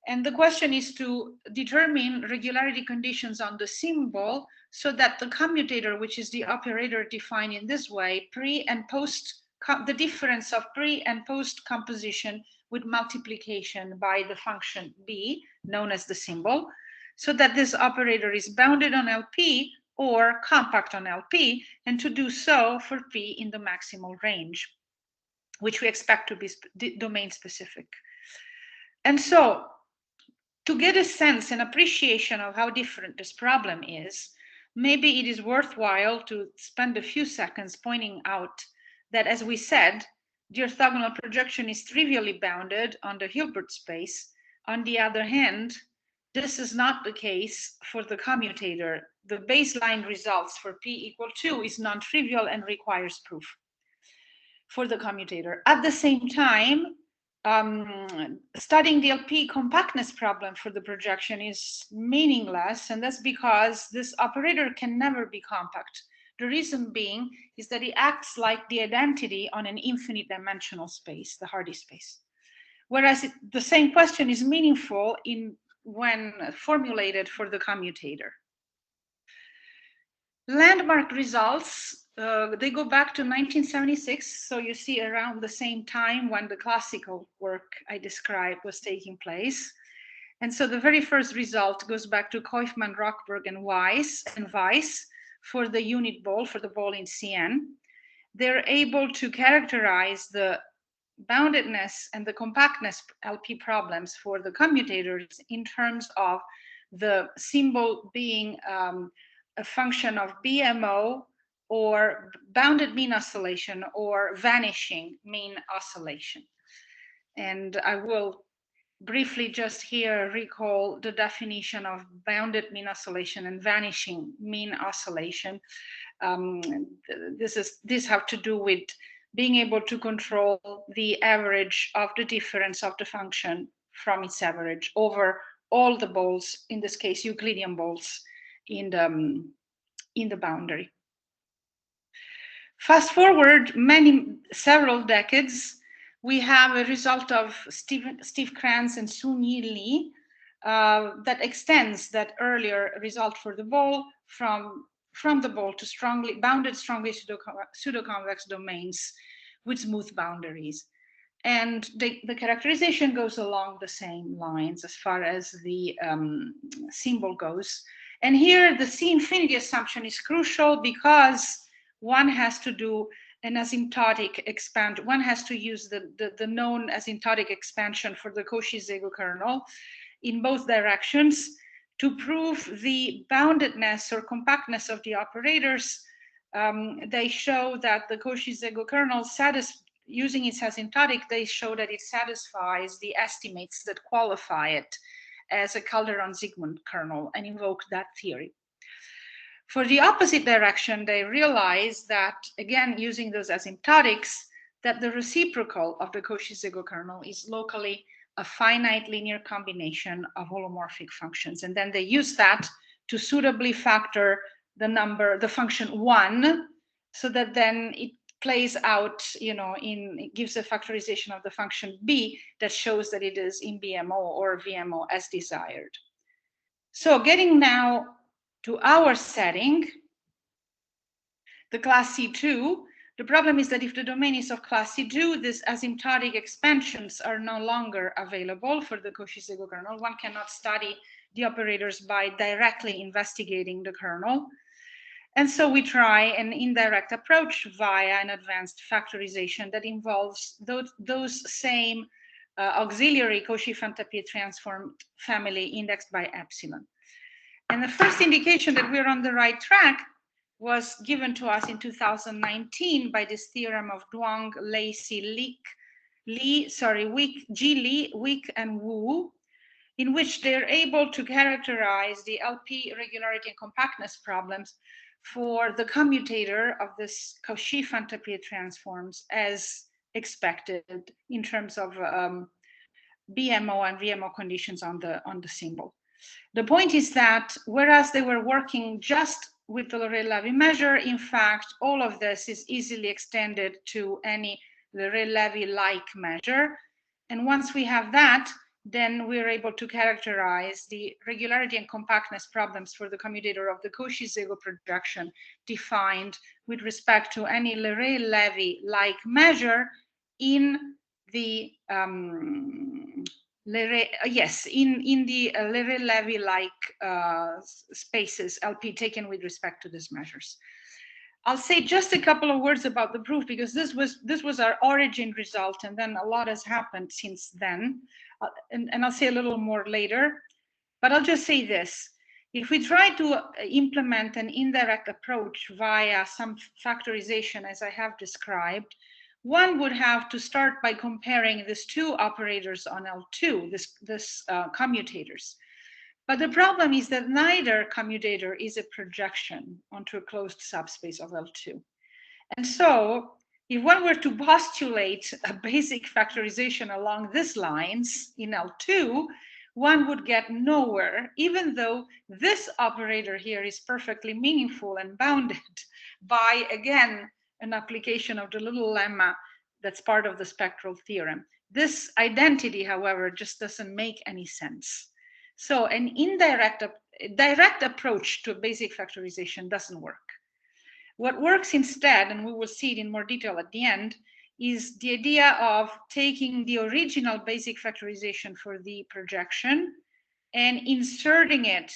And the question is to determine regularity conditions on the symbol so that the commutator, which is the operator defined in this way, pre and post, the difference of pre and post composition with multiplication by the function b, known as the symbol, so that this operator is bounded on LP or compact on LP, and to do so for P in the maximal range, which we expect to be domain specific. And so, to get a sense and appreciation of how different this problem is, maybe it is worthwhile to spend a few seconds pointing out that, as we said, the orthogonal projection is trivially bounded on the Hilbert space. On the other hand, this is not the case for the commutator. The baseline results for P equal 2 is non-trivial and requires proof for the commutator. At the same time, studying the LP compactness problem for the projection is meaningless, and that's because this operator can never be compact. The reason being is that it acts like the identity on an infinite dimensional space, the Hardy space. Whereas the same question is meaningful when formulated for the commutator. Landmark results, they go back to 1976, so you see around the same time when the classical work I described was taking place. And so the very first result goes back to Kaufman, Rockberg, and Weiss for the unit ball, for the ball in CN. They're able to characterize the boundedness and the compactness LP problems for the commutators in terms of the symbol being a function of BMO or bounded mean oscillation or vanishing mean oscillation. And I will briefly just here recall the definition of bounded mean oscillation and vanishing mean oscillation. This have to do with being able to control the average of the difference of the function from its average over all the balls, in this case Euclidean balls, in the boundary. Fast forward several decades, we have a result of Steve Kranz and Sun-Yi Lee that extends that earlier result for the ball from the ball to strongly pseudoconvex domains with smooth boundaries. And the characterization goes along the same lines as far as the symbol goes. And here the C infinity assumption is crucial because one has to do an asymptotic expansion. One has to use the known asymptotic expansion for the Cauchy-Szego kernel in both directions to prove the boundedness or compactness of the operators. They show that the Cauchy-Szego kernel using its asymptotic, they show that it satisfies the estimates that qualify it as a Calderon-Zygmunt kernel and invoke that theory. For the opposite direction, they realize that, again, using those asymptotics, that the reciprocal of the Cauchy-Szego kernel is locally a finite linear combination of holomorphic functions. And then they use that to suitably factor the function 1, so that then it plays out, it gives a factorization of the function b that shows that it is in BMO or VMO as desired. So getting now to our setting, the class C2, The problem is that if the domain is of class C2, these asymptotic expansions are no longer available for the Cauchy-Szego kernel. One cannot study the operators by directly investigating the kernel. And so we try an indirect approach via an advanced factorization that involves those same auxiliary Cauchy-Fantapié transform family indexed by epsilon. And the first indication that we're on the right track was given to us in 2019 by this theorem of Duong, Lacey, Wick, and Wu, in which they're able to characterize the LP regularity and compactness problems for the commutator of this Cauchy-Fantapié transforms as expected in terms of BMO and VMO conditions on the symbol. The point is that whereas they were working just with the Loré-Lévy measure, in fact, all of this is easily extended to any Loré-Lévy-like measure. And once we have that, then we're able to characterize the regularity and compactness problems for the commutator of the Cauchy-Szego projection defined with respect to any Loré-Lévy-like measure in the Loré-Lévy-like spaces LP taken with respect to these measures. I'll say just a couple of words about the proof because this was our origin result, and then a lot has happened since then, and I'll say a little more later. But I'll just say this: if we try to implement an indirect approach via some factorization, as I have described, one would have to start by comparing these two operators on L2, this commutators. But the problem is that neither commutator is a projection onto a closed subspace of L2. And so if one were to postulate a basic factorization along these lines in L2, one would get nowhere, even though this operator here is perfectly meaningful and bounded by, again, an application of the little lemma that's part of the spectral theorem. This identity, however, just doesn't make any sense. So an direct approach to a basic factorization doesn't work. What works instead, and we will see it in more detail at the end, is the idea of taking the original basic factorization for the projection and inserting it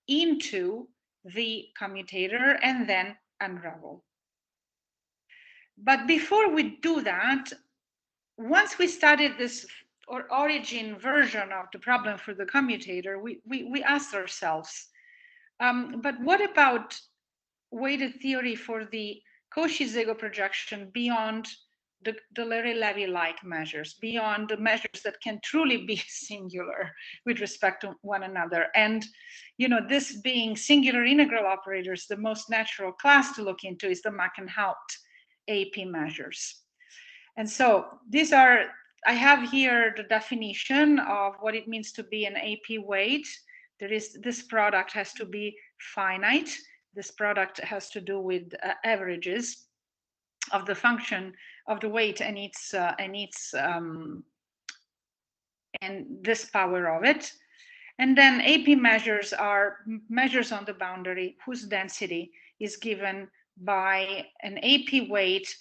into the commutator and then unravel. But before we do that, once we studied this origin version of the problem for the commutator, we asked ourselves, but what about weighted theory for the Cauchy-Szego projection beyond the Loré-Lévy-like measures, beyond the measures that can truly be singular with respect to one another? And, you know, this being singular integral operators, the most natural class to look into is the Muckenhoupt AP measures. And so these are, I have here the definition of what it means to be an AP weight. This product has to be finite. This product has to do with averages of the function of the weight and this power of it. And then AP measures are measures on the boundary whose density is given by an AP weight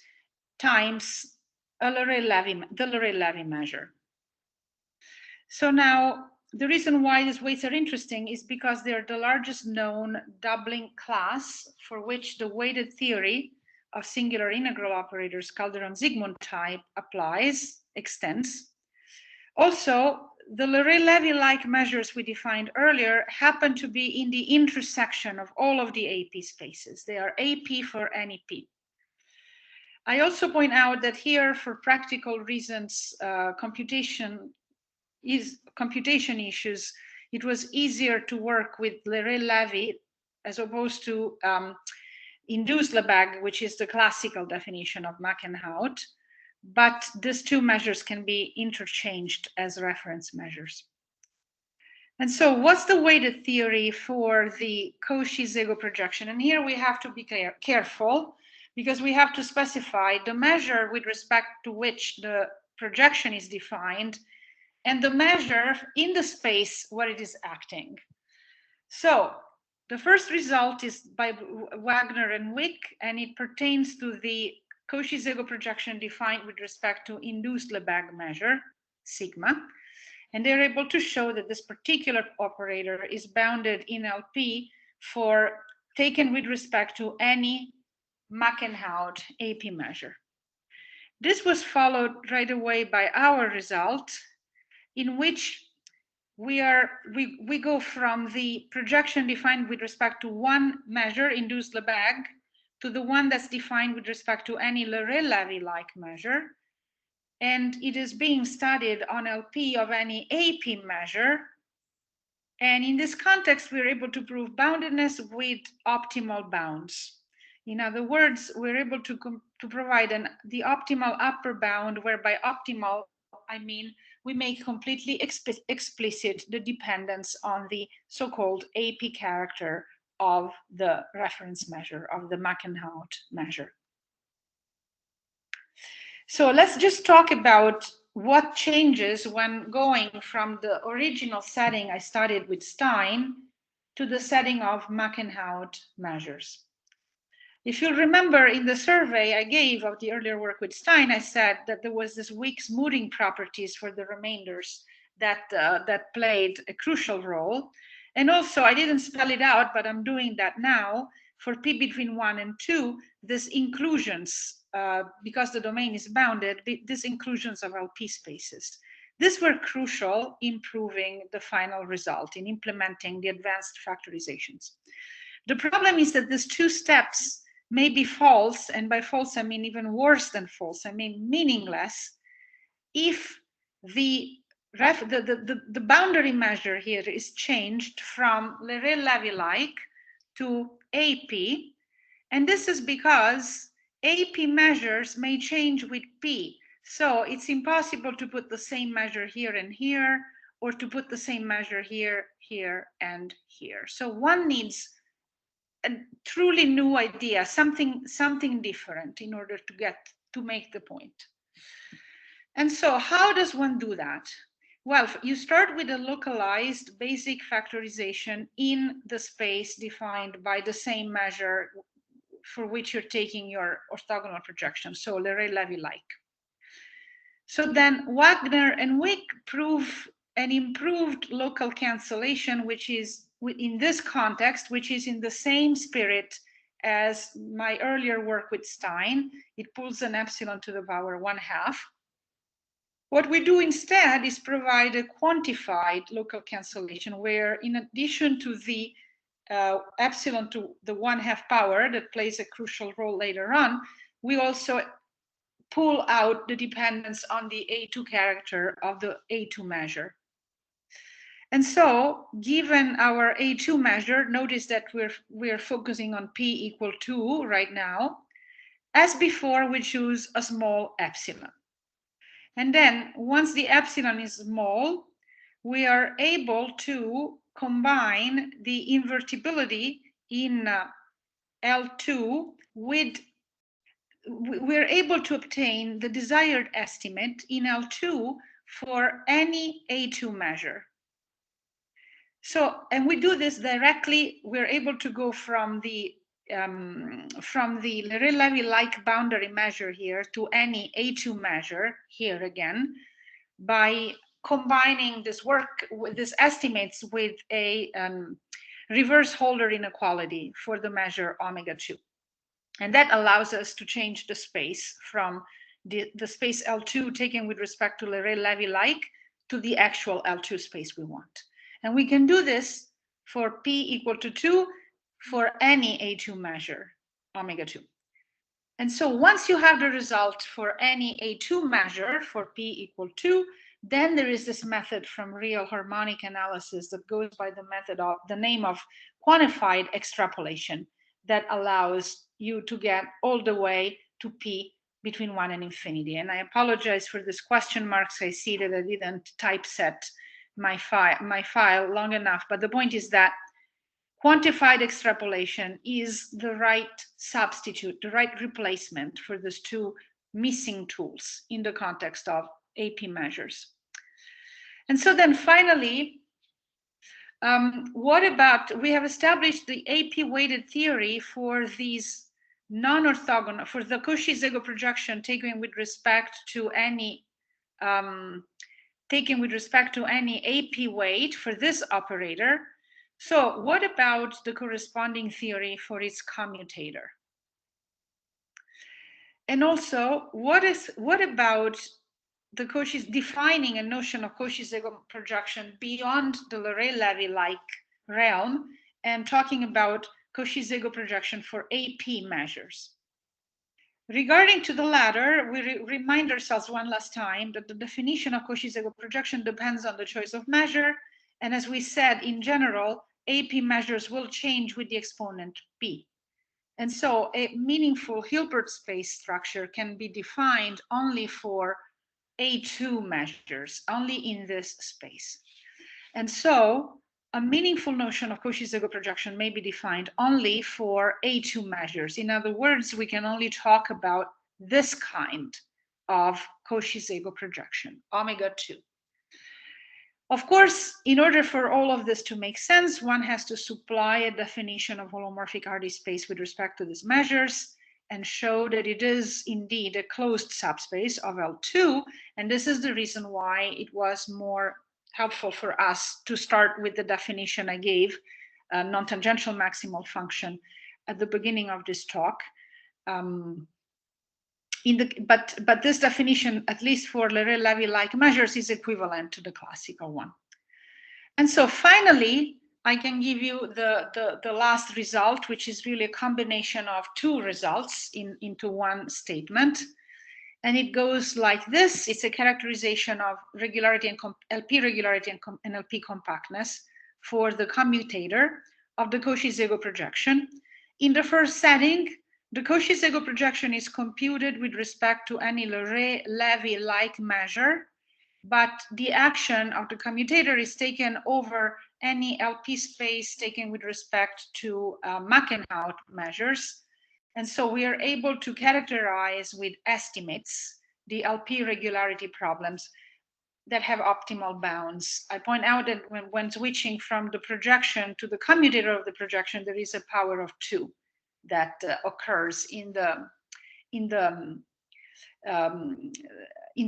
times the Loré-Lévy measure. So now the reason why these weights are interesting is because they're the largest known doubling class for which the weighted theory of singular integral operators Calderon-Zygmunt type extends. Also, the Loré-Lévy-like measures we defined earlier happen to be in the intersection of all of the AP spaces. They are AP for any P. I also point out that here, for practical reasons, computation issues, it was easier to work with Loré-Lévy as opposed to induced Lebesgue, which is the classical definition of Muckenhoupt. But these two measures can be interchanged as reference measures. And so what's the weighted theory for the Cauchy-Szego projection? And here we have to be careful because we have to specify the measure with respect to which the projection is defined and the measure in the space where it is acting. So the first result is by Wagner and Wick, and it pertains to the Cauchy-Szego projection defined with respect to induced Lebesgue measure, sigma. And they're able to show that this particular operator is bounded in LP for taken with respect to any Muckenhoupt AP measure. This was followed right away by our result, in which we go from the projection defined with respect to one measure, induced Lebesgue, to the one that's defined with respect to any Leray-Lévy-like measure. And it is being studied on LP of any AP measure. And in this context, we're able to prove boundedness with optimal bounds. In other words, we're able to provide the optimal upper bound, whereby optimal, I mean, we make completely explicit the dependence on the so-called AP character of the reference measure, of the Muckenhoupt measure. So let's just talk about what changes when going from the original setting I studied with Stein to the setting of Muckenhoupt measures. If you'll remember in the survey I gave of the earlier work with Stein, I said that there was this weak smoothing properties for the remainders that played a crucial role. And also, I didn't spell it out, but I'm doing that now. For P between 1 and 2, this inclusions, because the domain is bounded, these inclusions of LP spaces. These were crucial in proving the final result, in implementing the advanced factorizations. The problem is that these two steps may be false, and by false I mean even worse than false, I mean meaningless, if the boundary measure here is changed from Leray-Lévy-like to AP, and this is because AP measures may change with P. So it's impossible to put the same measure here and here, or to put the same measure here, here, and here. So one needs a truly new idea, something different in order to make the point. And so how does one do that? Well, you start with a localized basic factorization in the space defined by the same measure for which you're taking your orthogonal projection, so Leray-Lévy-like. So then Wagner and Wick prove an improved local cancellation, which is in this context, which is in the same spirit as my earlier work with Stein. It pulls an epsilon to the power 1/2. What we do instead is provide a quantified local cancellation, where in addition to the epsilon to the 1/2 power that plays a crucial role later on, we also pull out the dependence on the A2 character of the A2 measure. And so, given our A2 measure, notice that we're focusing on P equal 2 right now. As before, we choose a small epsilon. And then once the epsilon is small, we are able to combine the invertibility in L2 with, we're able to obtain the desired estimate in L2 for any A2 measure. So, and we do this directly, we're able to go from the Leray-Lévy-like boundary measure here to any A2 measure here again by combining this work with this estimates with a reverse Holder inequality for the measure omega2. And that allows us to change the space from the space L2 taken with respect to Leray-Lévy-like to the actual L2 space we want. And we can do this for P equal to 2 for any A2 measure, omega2. And so once you have the result for any A2 measure for P equal 2, then there is this method from real harmonic analysis that goes by the method of the name of quantified extrapolation that allows you to get all the way to P between 1 and infinity. And I apologize for this question marks. I see that I didn't typeset my file long enough, but the point is that quantified extrapolation is the right substitute, the right replacement for these two missing tools in the context of AP measures. And so then finally, what about, we have established the AP weighted theory for these non-orthogonal, for the Cauchy-Szego projection taken with respect to any AP weight for this operator. So what about the corresponding theory for its commutator? And also, what about the Cauchy, defining a notion of Cauchy-Szego projection beyond the Leray-Levy-like realm and talking about Cauchy-Szego projection for AP measures? Regarding to the latter, we remind ourselves one last time that the definition of Cauchy-Szego projection depends on the choice of measure. And as we said, in general, AP measures will change with the exponent p. And so a meaningful Hilbert space structure can be defined only for A2 measures, only in this space. And so a meaningful notion of Cauchy-Szego projection may be defined only for A2 measures. In other words, we can only talk about this kind of Cauchy-Szego projection, omega 2. Of course, in order for all of this to make sense, one has to supply a definition of holomorphic Hardy space with respect to these measures and show that it is indeed a closed subspace of L2. And this is the reason why it was more helpful for us to start with the definition I gave, a non-tangential maximal function, at the beginning of this talk. But this definition, at least for Leray-Levy-like measures, is equivalent to the classical one. And so finally, I can give you the last result, which is really a combination of two results into one statement. And it goes like this. It's a characterization of regularity and LP regularity and LP compactness for the commutator of the Cauchy-Szego projection. In the first setting, the Cauchy-Szego projection is computed with respect to any Leray-Levy-like measure, but the action of the commutator is taken over any LP space taken with respect to Muckenhoupt measures. And so we are able to characterize with estimates the LP regularity problems that have optimal bounds. I point out that when switching from the projection to the commutator of the projection, there is a power of 2 that occurs in the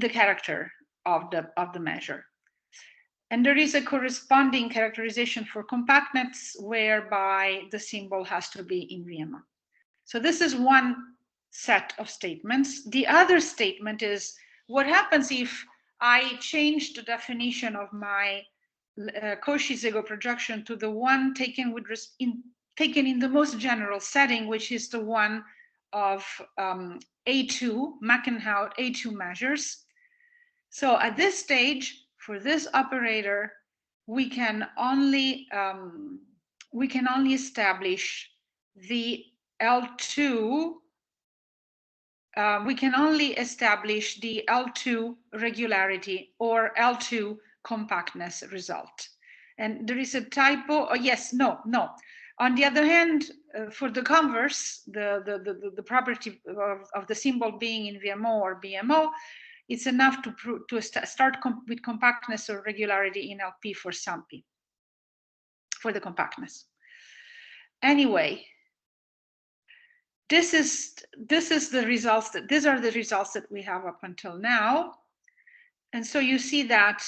character of the measure. And there is a corresponding characterization for compactness whereby the symbol has to be in VMO. So this is one set of statements. The other statement is what happens if I change the definition of my Cauchy-Szego projection to the one taken in the most general setting, which is the one of A2, Muckenhoupt A2 measures. So at this stage, for this operator, we can only establish the L2. We can only establish the L2 regularity or L2 compactness result. And there is a typo. Oh, yes, no. On the other hand, for the converse, the property of the symbol being in VMO or BMO, it's enough to start with compactness or regularity in LP for some P, for the compactness. Anyway, these are the results that we have up until now. And so you see that,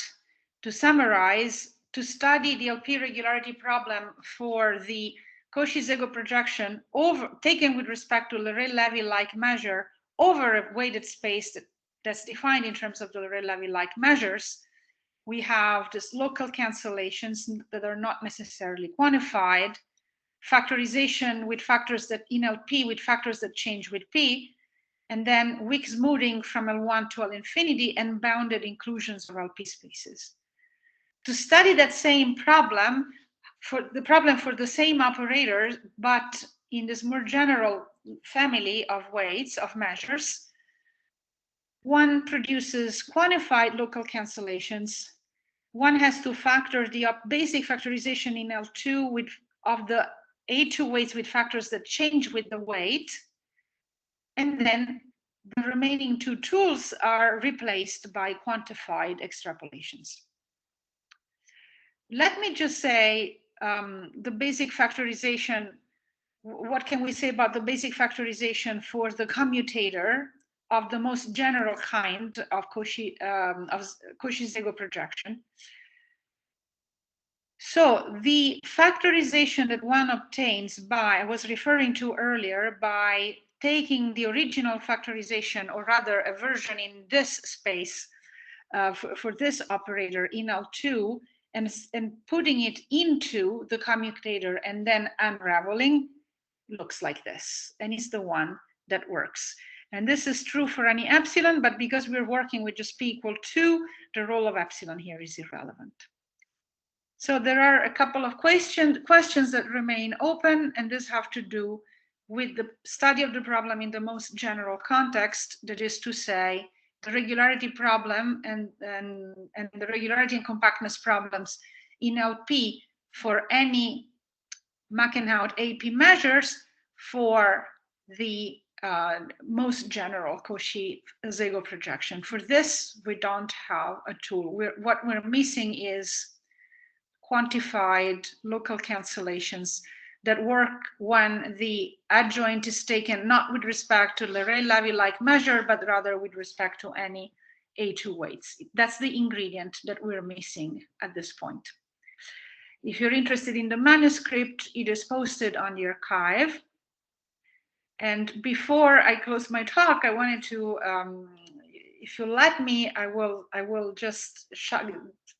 to summarize, to study the LP regularity problem for the Cauchy-Szego projection taken with respect to Leray-Levy-like measure over a weighted space that's defined in terms of the Leray-Levy-like measures, we have this local cancellations that are not necessarily quantified, factorization with factors that in LP with factors that change with P, and then weak smoothing from L1 to L infinity and bounded inclusions of LP spaces. To study that same problem, for the same operators, but in this more general family of weights, of measures, one produces quantified local cancellations. One has to factor the basic factorization in L2 of the A2 weights with factors that change with the weight. And then the remaining two tools are replaced by quantified extrapolations. Let me just say the basic factorization what can we say about the basic factorization for the commutator of the most general kind of Cauchy-Szego projection? So the factorization that one obtains by, I was referring to earlier, by taking the original factorization, or rather a version in this space for this operator in L2, and putting it into the commutator and then unraveling, looks like this, and is the one that works. And this is true for any epsilon, but because we're working with just p equal 2, the role of epsilon here is irrelevant. So there are a couple of questions that remain open, and this have to do with the study of the problem in the most general context, that is to say, the regularity problem and the regularity and compactness problems in LP for any Muckenhoupt AP measures for the most general Cauchy-Szego projection. For this, we don't have a tool. What we're missing is quantified local cancellations that work when the adjoint is taken not with respect to Leray-Levy-like measure, but rather with respect to any A2 weights. That's the ingredient that we're missing at this point. If you're interested in the manuscript, it is posted on the archive. And before I close my talk, I wanted to, if you let me, I will just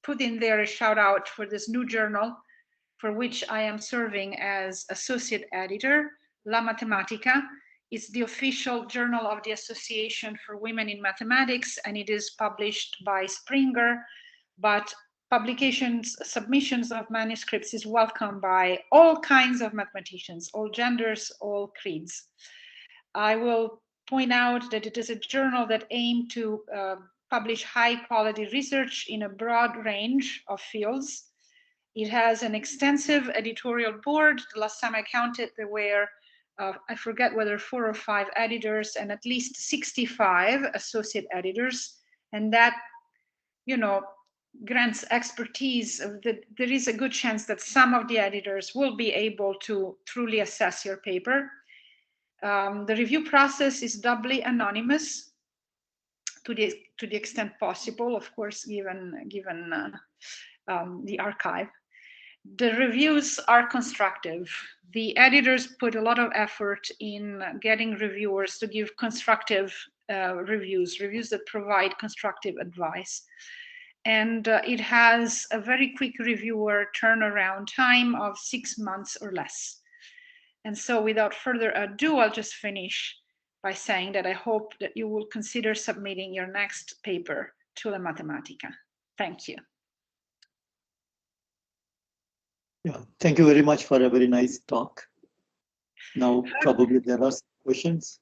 put in there a shout out for this new journal for which I am serving as associate editor, La Matematica. It's the official journal of the Association for Women in Mathematics, and it is published by Springer, but submissions of manuscripts is welcomed by all kinds of mathematicians, all genders, all creeds. I will point out that it is a journal that aims to publish high quality research in a broad range of fields. It has an extensive editorial board. The last time I counted, there were, I forget whether 4 or 5 editors and at least 65 associate editors. And that, you know, grants expertise. There is a good chance that some of the editors will be able to truly assess your paper. The review process is doubly anonymous to the extent possible, of course, given the archive. The reviews are constructive. The editors put a lot of effort in getting reviewers to give constructive reviews that provide constructive advice. And it has a very quick reviewer turnaround time of 6 months or less. And so without further ado, I'll just finish by saying that I hope that you will consider submitting your next paper to La Matematica. Thank you. Yeah, thank you very much for a very nice talk. Now, probably there are some questions.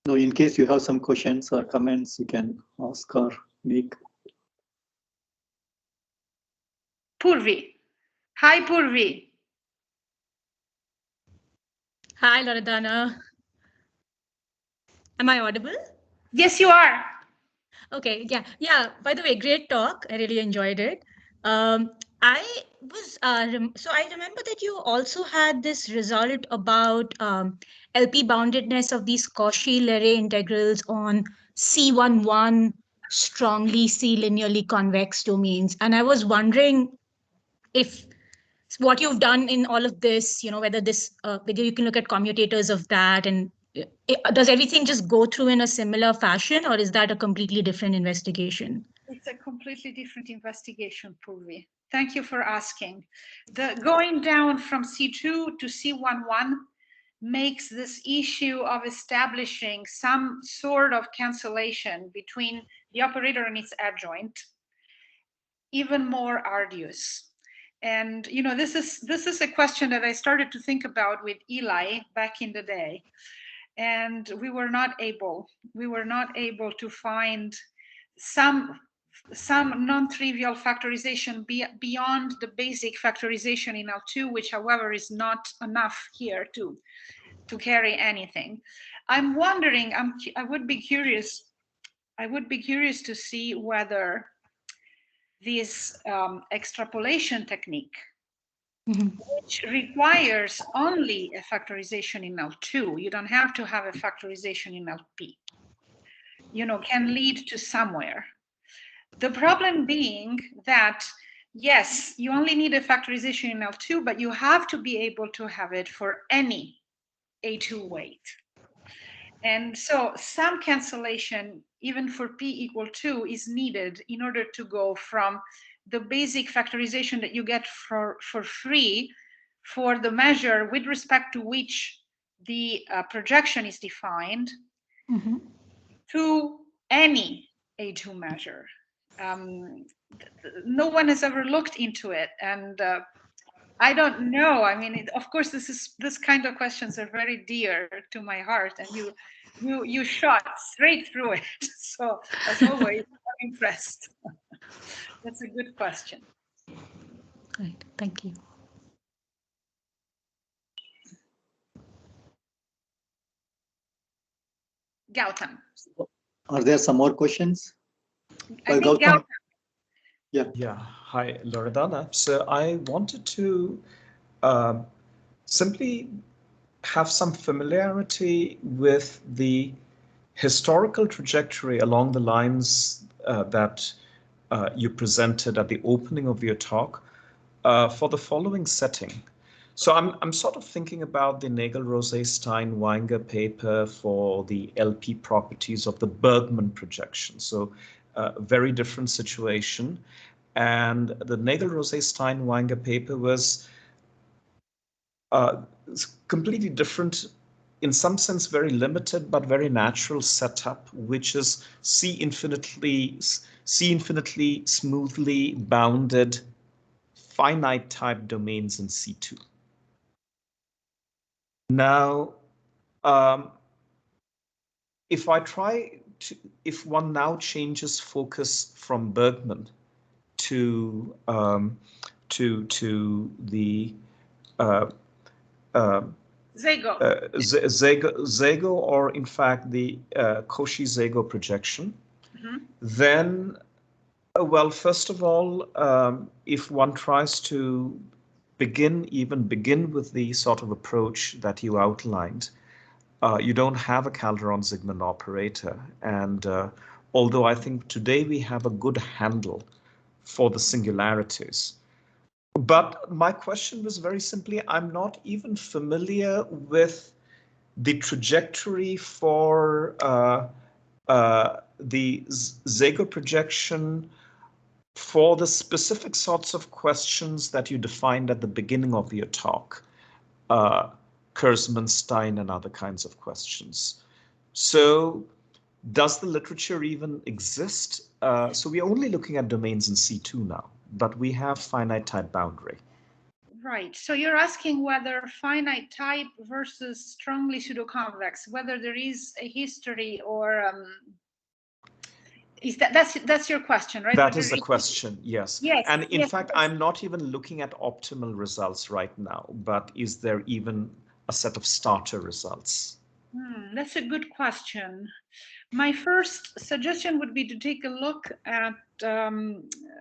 No, in case you have some questions or comments, you can ask or make. Purvi. Hi, Purvi. Hi, Loredana. Am I audible? Yes, you are. Okay, yeah. By the way, great talk. I really enjoyed it. I was so I remember that you also had this result about LP boundedness of these Cauchy-Leray integrals on C11 strongly C-linearly convex domains, and I was wondering if what you've done in all of this, you know, whether you can look at commutators of that, and does everything just go through in a similar fashion, or is that a completely different investigation? It's a completely different investigation, Purvi. Thank you for asking. The going down from C2 to C11 makes this issue of establishing some sort of cancellation between the operator and its adjoint even more arduous. And you know, this is a question that I started to think about with Eli back in the day, and we were not able to find some non-trivial factorization beyond the basic factorization in L2, which, however, is not enough here to carry anything. I'm wondering, I would be curious to see whether this extrapolation technique, which requires only a factorization in L2. You don't have to have a factorization in LP. You know, can lead to somewhere. The problem being that, yes, you only need a factorization in L2, but you have to be able to have it for any A2 weight. And so some cancellation, even for P equal 2, is needed in order to go from the basic factorization that you get for free for the measure with respect to which the projection is defined to any A2 measure. No one has ever looked into it, and I don't know. I mean, of course, this kind of questions are very dear to my heart, and you shot straight through it. So as always, I'm impressed. That's a good question. Right. Thank you. Gautam. Are there some more questions? I think Gautam. Yeah. Hi, Loredana. So I wanted to simply have some familiarity with the historical trajectory along the lines that you presented at the opening of your talk for the following setting. So I'm sort of thinking about the Nagel-Rosé-Stein-Wenger paper for the LP properties of the Bergman projection. So very different situation. And the Nagel-Rosé-Stein-Wenger paper was completely different, in some sense very limited, but very natural setup, which is C infinitely smoothly bounded finite type domains in C2. Now, if one now changes focus from Bergman to the Szegö, or in fact the Cauchy-Szego projection, then, well, first of all, if one tries to begin with the sort of approach that you outlined, you don't have a Calderon-Zygmunt operator. And although I think today we have a good handle for the singularities, but my question was very simply, I'm not even familiar with the trajectory for the Szegö projection for the specific sorts of questions that you defined at the beginning of your talk, Kurzman, Stein, and other kinds of questions. So does the literature even exist? So we're only looking at domains in C2 now, but we have finite type boundary. Right. So you're asking whether finite type versus strongly pseudoconvex, whether there is a history, or is that's your question, right? That is the question, yes. Yes. And in fact, yes. I'm not even looking at optimal results right now, but is there even a set of starter results? That's a good question. My first suggestion would be to take a look at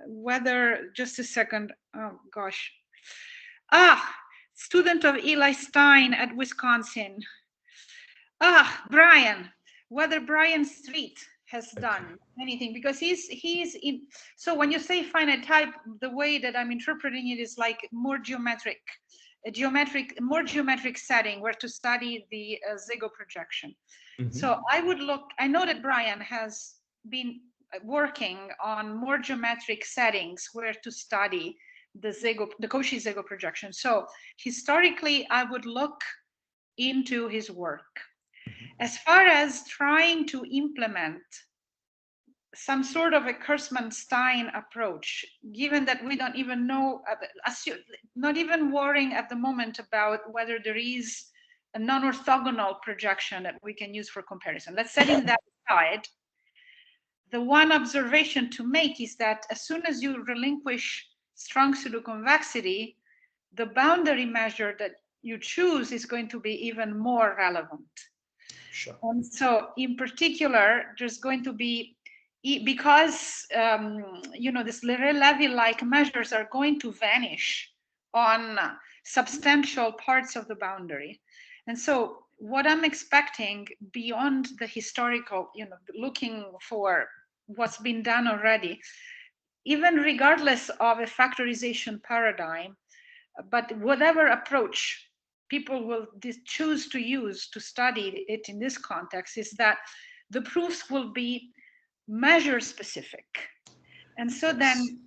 whether, just a second, oh gosh. Student of Eli Stein at Wisconsin. Brian, whether Brian Street has done anything, because he's in, so when you say finite type, the way that I'm interpreting it is like more geometric, more geometric setting where to study the Szegö projection. So I would look, I know that Brian has been working on more geometric settings where to study the Cauchy-Szego projection. So historically, I would look into his work. As far as trying to implement some sort of a Kurzman-Stein approach, given that we don't even know, not even worrying at the moment about whether there is a non-orthogonal projection that we can use for comparison. Let's set that aside. The one observation to make is that as soon as you relinquish strong pseudoconvexity, the boundary measure that you choose is going to be even more relevant. Sure. And so in particular, there's going to be because this Leray-Levy-like measures are going to vanish on substantial parts of the boundary. And so what I'm expecting beyond the historical, looking for what's been done already, even regardless of a factorization paradigm, but whatever approach people will choose to use to study it in this context, is that the proofs will be measure specific. And so then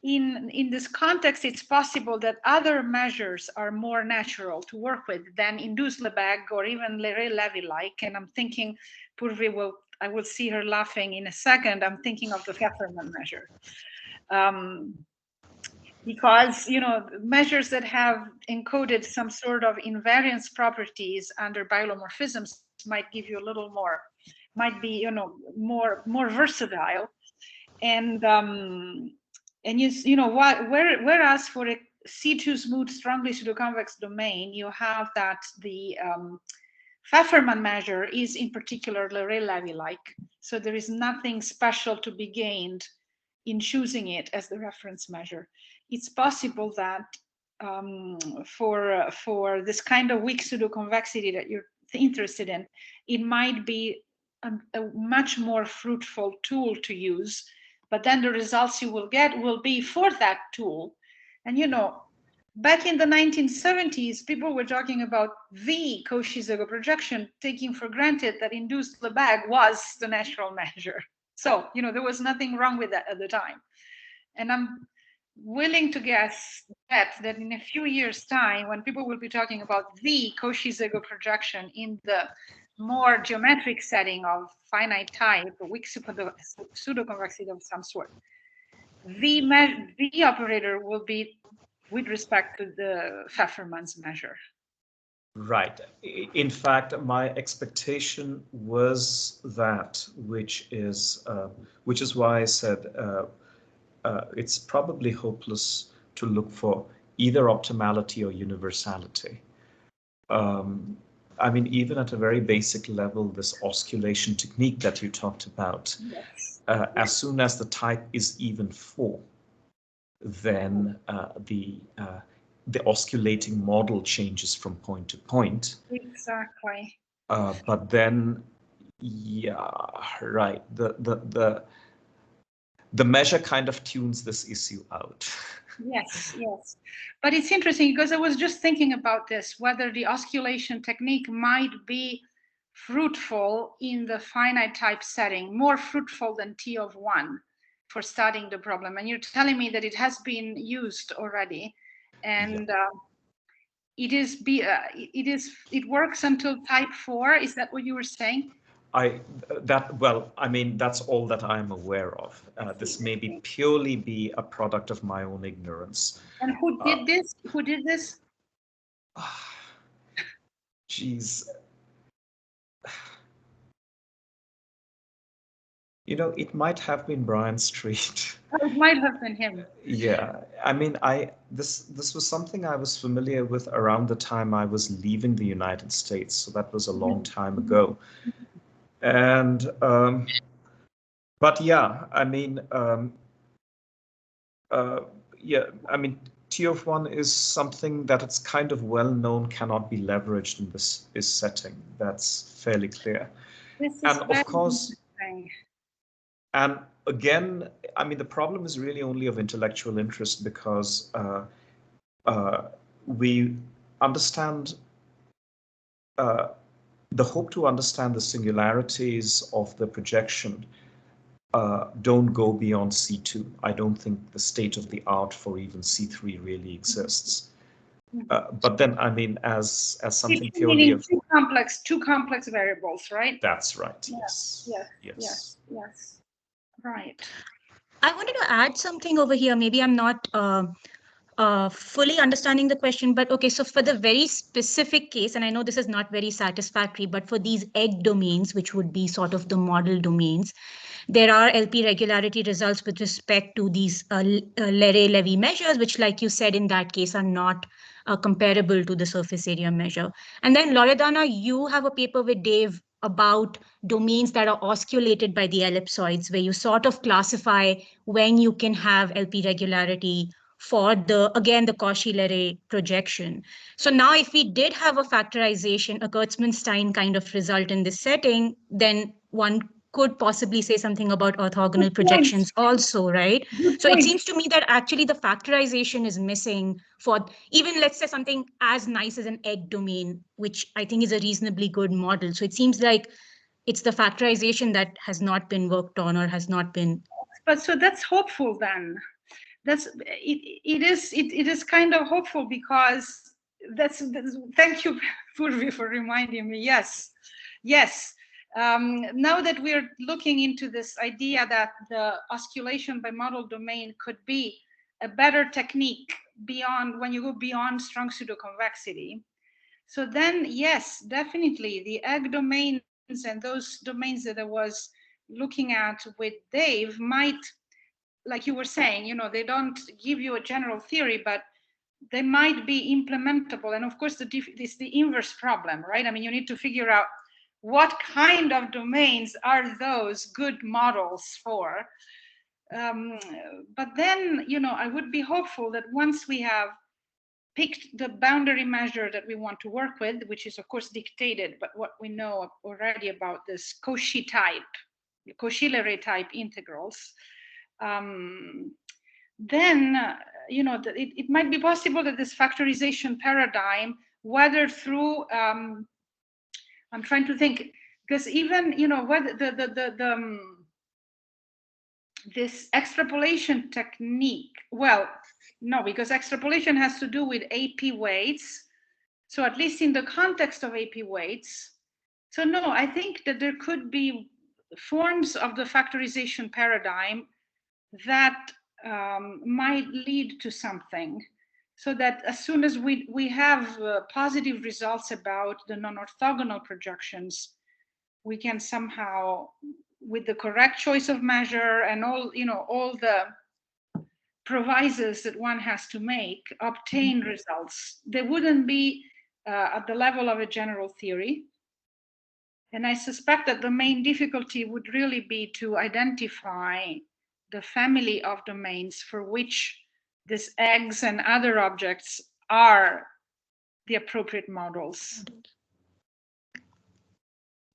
in this context, it's possible that other measures are more natural to work with than induced Lebesgue or even Leray-Levy-like. And I'm thinking, Purvi I will see her laughing in a second. I'm thinking of the Pfefferman measure. Because, measures that have encoded some sort of invariance properties under biolomorphisms might give you a little more, might be, more versatile. And whereas for a C2 smooth, strongly pseudoconvex domain, you have that the Pfefferman measure is in particular Leray-Levy-like. So there is nothing special to be gained in choosing it as the reference measure. It's possible that for this kind of weak pseudoconvexity that you're interested in, it might be a much more fruitful tool to use, but then the results you will get will be for that tool. And back in the 1970s, people were talking about the Cauchy-Szego projection, taking for granted that induced Lebesgue was the natural measure. So, there was nothing wrong with that at the time. And I'm willing to guess that in a few years' time, when people will be talking about the Cauchy-Szego projection in the more geometric setting of finite type, or weak pseudoconvexity of some sort, the operator will be with respect to the Pfefferman's measure. Right. In fact, my expectation was that, which is why I said it's probably hopeless to look for either optimality or universality. I mean, even at a very basic level, this osculation technique that you talked about, yes. As soon as the type is even 4, then the osculating model changes from point to point. Exactly. But then, yeah, right. The measure kind of tunes this issue out. Yes, yes. But it's interesting because I was just thinking about this, whether the osculation technique might be fruitful in the finite type setting, more fruitful than T of 1 for studying the problem. And you're telling me that it has been used already. And yeah. it works until type 4. Is that what you were saying? Well, I mean, that's all that I'm aware of. This may be purely be a product of my own ignorance. And who did this? Who did this? Geez. It might have been Brian Street. Oh, it might have been him. Yeah, I mean, this was something I was familiar with around the time I was leaving the United States, so that was a long time ago. And but yeah, I mean, I mean, T of 1 is something that it's kind of well known cannot be leveraged in this setting. That's fairly clear. And of course. And again, I mean, the problem is really only of intellectual interest because we understand the hope to understand the singularities of the projection don't go beyond C2. I don't think the state of the art for even C3 really exists. But then, I mean, as something purely of two complex variables, right? That's right. Yes. Yes. Right. I wanted to add something over here. Maybe I'm not fully understanding the question, but okay, so for the very specific case, and I know this is not very satisfactory, but for these egg domains, which would be sort of the model domains, there are LP regularity results with respect to these Leray-Levy measures, which, like you said, in that case are not comparable to the surface area measure. And then Loredana, you have a paper with Dave about domains that are osculated by the ellipsoids, where you sort of classify when you can have LP regularity for the Cauchy-Szego projection. So now if we did have a factorization, a Kurtzman-Stein kind of result in this setting, then one could possibly say something about orthogonal projections also, right? So it seems to me that actually the factorization is missing for even, let's say, something as nice as an egg domain, which I think is a reasonably good model. So it seems like it's the factorization that has not been worked on or has not been. But so that's hopeful then. It is kind of hopeful because that's thank you, Purvi, for reminding me. Yes. Now that we're looking into this idea that the osculation by model domain could be a better technique beyond when you go beyond strong pseudoconvexity. So then, yes, definitely the egg domains and those domains that I was looking at with Dave might, like you were saying, you know, they don't give you a general theory, but they might be implementable. And of course, it's the inverse problem, right? I mean, you need to figure out what kind of domains are those good models for. But then, you know, I would be hopeful that once we have picked the boundary measure that we want to work with, which is of course dictated by what we know already about this Cauchy type integrals, then you know, it might be possible that this factorization paradigm, whether through I'm trying to think, because even, you know, whether this extrapolation technique, well, no, because extrapolation has to do with AP weights. So at least in the context of AP weights. So no, I think that there could be forms of the factorization paradigm that might lead to something. So that as soon as we have positive results about the non-orthogonal projections, we can somehow, with the correct choice of measure and all, you know, all the provisos that one has to make, obtain results. They wouldn't be at the level of a general theory. And I suspect that the main difficulty would really be to identify the family of domains for which these eggs and other objects are the appropriate models.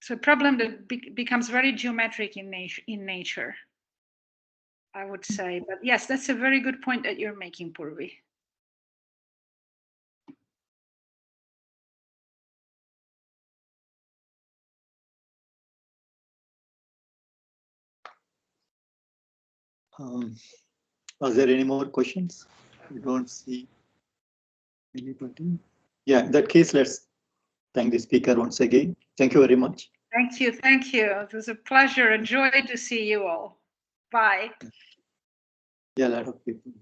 So a problem that becomes very geometric in nature, I would say. But yes, that's a very good point that you're making, Purvi. Are there any more questions? I don't see anybody. Yeah, in that case, let's thank the speaker once again. Thank you very much. Thank you. It was a pleasure, a joy to see you all. Bye. Yeah, a lot of people.